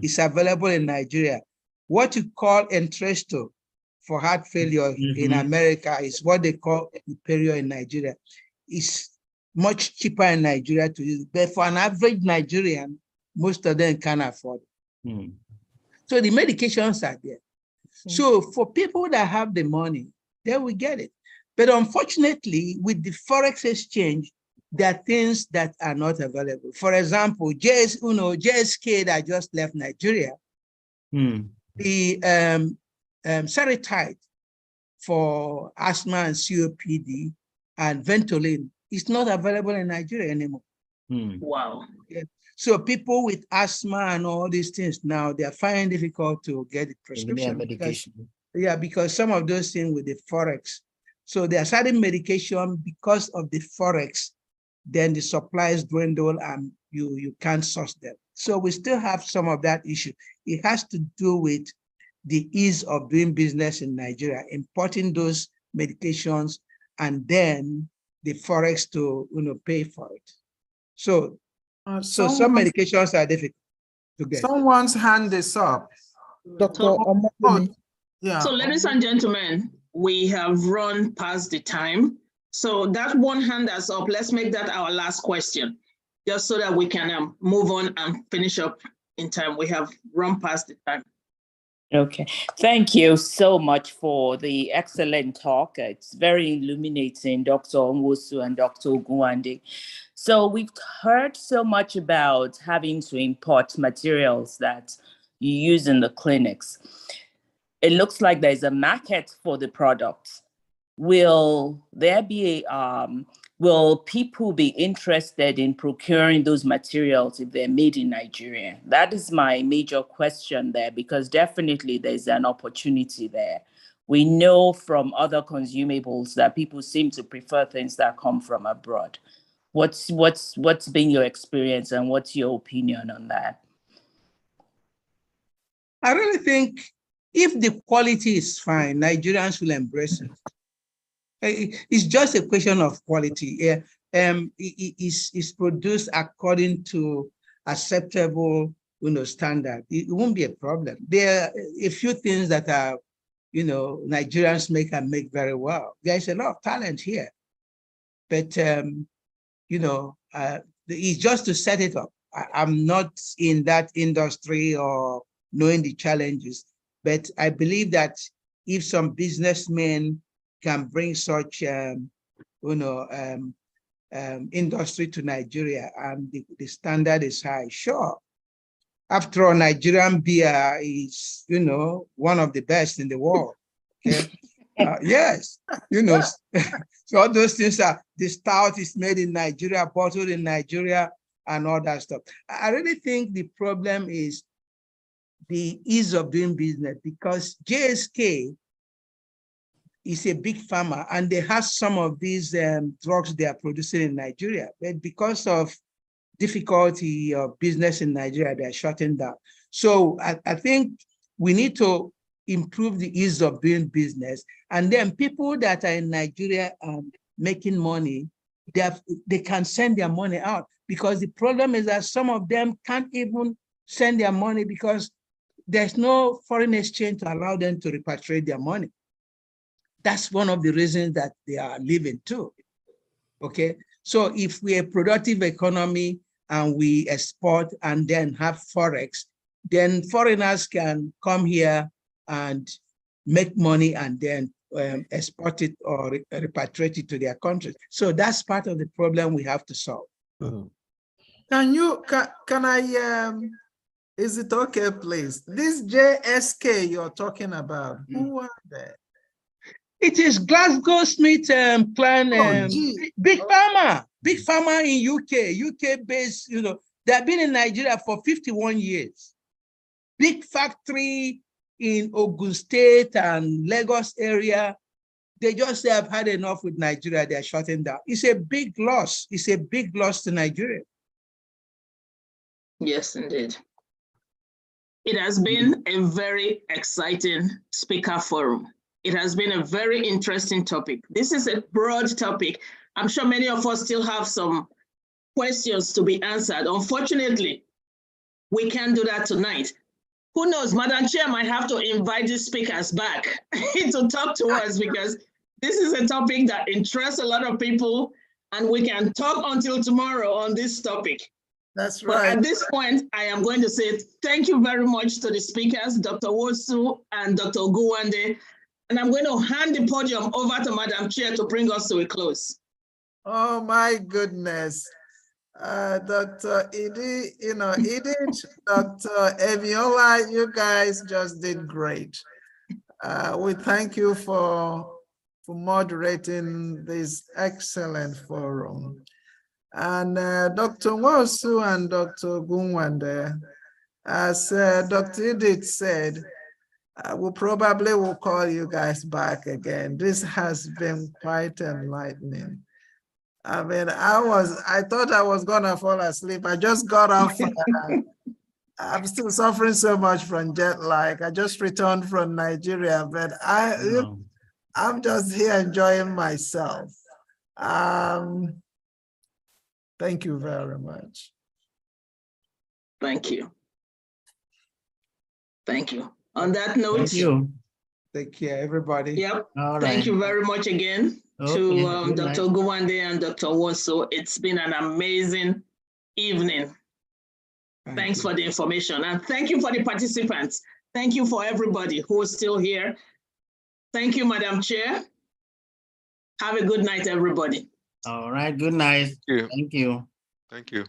is available in Nigeria. What you call Entresto for heart failure in America is what they call Imperio in Nigeria. It's much cheaper in Nigeria to use, but for an average Nigerian, most of them can't afford it. So the medications are there. So for people that have the money, they will get it. But unfortunately, with the Forex exchange, there are things that are not available. For example, JSK that just left Nigeria, the Seretide for asthma and COPD and Ventolin is not available in Nigeria anymore.
Wow.
Yeah. So people with asthma and all these things now, they are finding it difficult to get the prescription. Because some of those things with the Forex. So there are certain medication because of the Forex, then the supplies dwindle and you can't source them. So we still have some of that issue. It has to do with the ease of doing business in Nigeria, importing those medications and then the Forex to pay for it. So some medications are difficult to get.
Someone's hand is up.
Dr.
Yeah.
So ladies and gentlemen, we have run past the time. So that one hand that's up, let's make that our last question, just so that we can move on and finish up in time. We have run past the time.
Okay, thank you so much for the excellent talk. It's very illuminating, Dr. Nwosu and Dr. Ogunwande. So we've heard so much about having to import materials that you use in the clinics. It looks like there's a market for the products. Will there be will people be interested in procuring those materials if they're made in Nigeria? That is my major question there, because definitely there's an opportunity there. We know from other consumables that people seem to prefer things that come from abroad. What's been your experience and what's your opinion on that?
I really think if the quality is fine, Nigerians will embrace it. It's just a question of quality. It's produced according to acceptable, standard. It won't be a problem. There are a few things that are, Nigerians make and make very well. There's a lot of talent here, but it's just to set it up. I'm not in that industry or knowing the challenges, but I believe that if some businessmen can bring such, industry to Nigeria and the standard is high, sure. After all, Nigerian beer is, one of the best in the world. Okay. Yes, so all those things are, the stout is made in Nigeria, bottled in Nigeria, and all that stuff. I really think the problem is the ease of doing business, because JSK is a big pharma and they have some of these drugs they are producing in Nigeria, but because of difficulty of business in Nigeria, they're shutting down. So I think we need to improve the ease of doing business, and then people that are in Nigeria making money, they can send their money out, because the problem is that some of them can't even send their money because there's no foreign exchange to allow them to repatriate their money. That's one of the reasons that they are leaving too. Okay, so if we're a productive economy and we export and then have Forex, then foreigners can come here and make money and then export it or repatriate it to their countries. So that's part of the problem we have to solve.
Can I, is it okay, please? This JSK you're talking about, who are they?
It is GlaxoSmithKline, big pharma in UK based, they've been in Nigeria for 51 years. Big factory in Ogun State and Lagos area. They just say, I've had enough with Nigeria, they're shutting down. It's a big loss. It's a big loss to Nigeria.
Yes, indeed. It has been a very exciting speaker forum. It has been a very interesting topic. This is a broad topic. I'm sure many of us still have some questions to be answered. Unfortunately, we can't do that tonight. who knows, Madam Chair might have to invite the speakers back to talk to us, because this is a topic that interests a lot of people, and we can talk until tomorrow on this topic.
That's
But
right.
at this point, I am going to say thank you very much to the speakers, Dr. Wosu and Dr. Ogunwande, and I'm going to hand the podium over to Madam Chair to bring us to a close.
Oh my goodness. Dr. Edith, Dr. Eviola, you guys just did great. We thank you for moderating this excellent forum. And Dr. Wosu and Dr. Ogunwande, as Dr. Edith said, we probably will call you guys back again. This has been quite enlightening. I mean, I thought I was gonna fall asleep. I just got off. I'm still suffering so much from jet lag. I just returned from Nigeria, but I'm just here enjoying myself. Thank you very much.
Thank you. Thank you. On that note,
Thank you.
Take care, everybody.
Yep.
All
Thank
right.
you very much again to
Good
Dr.
night.
Ogunwande and Dr. Wosu. It's been an amazing evening. Thanks for the information, and thank you for the participants. Thank you for everybody who is still here. Thank you, Madam Chair. Have a good night, everybody.
All right. Good night.
Thank you.
Thank you.
Thank you.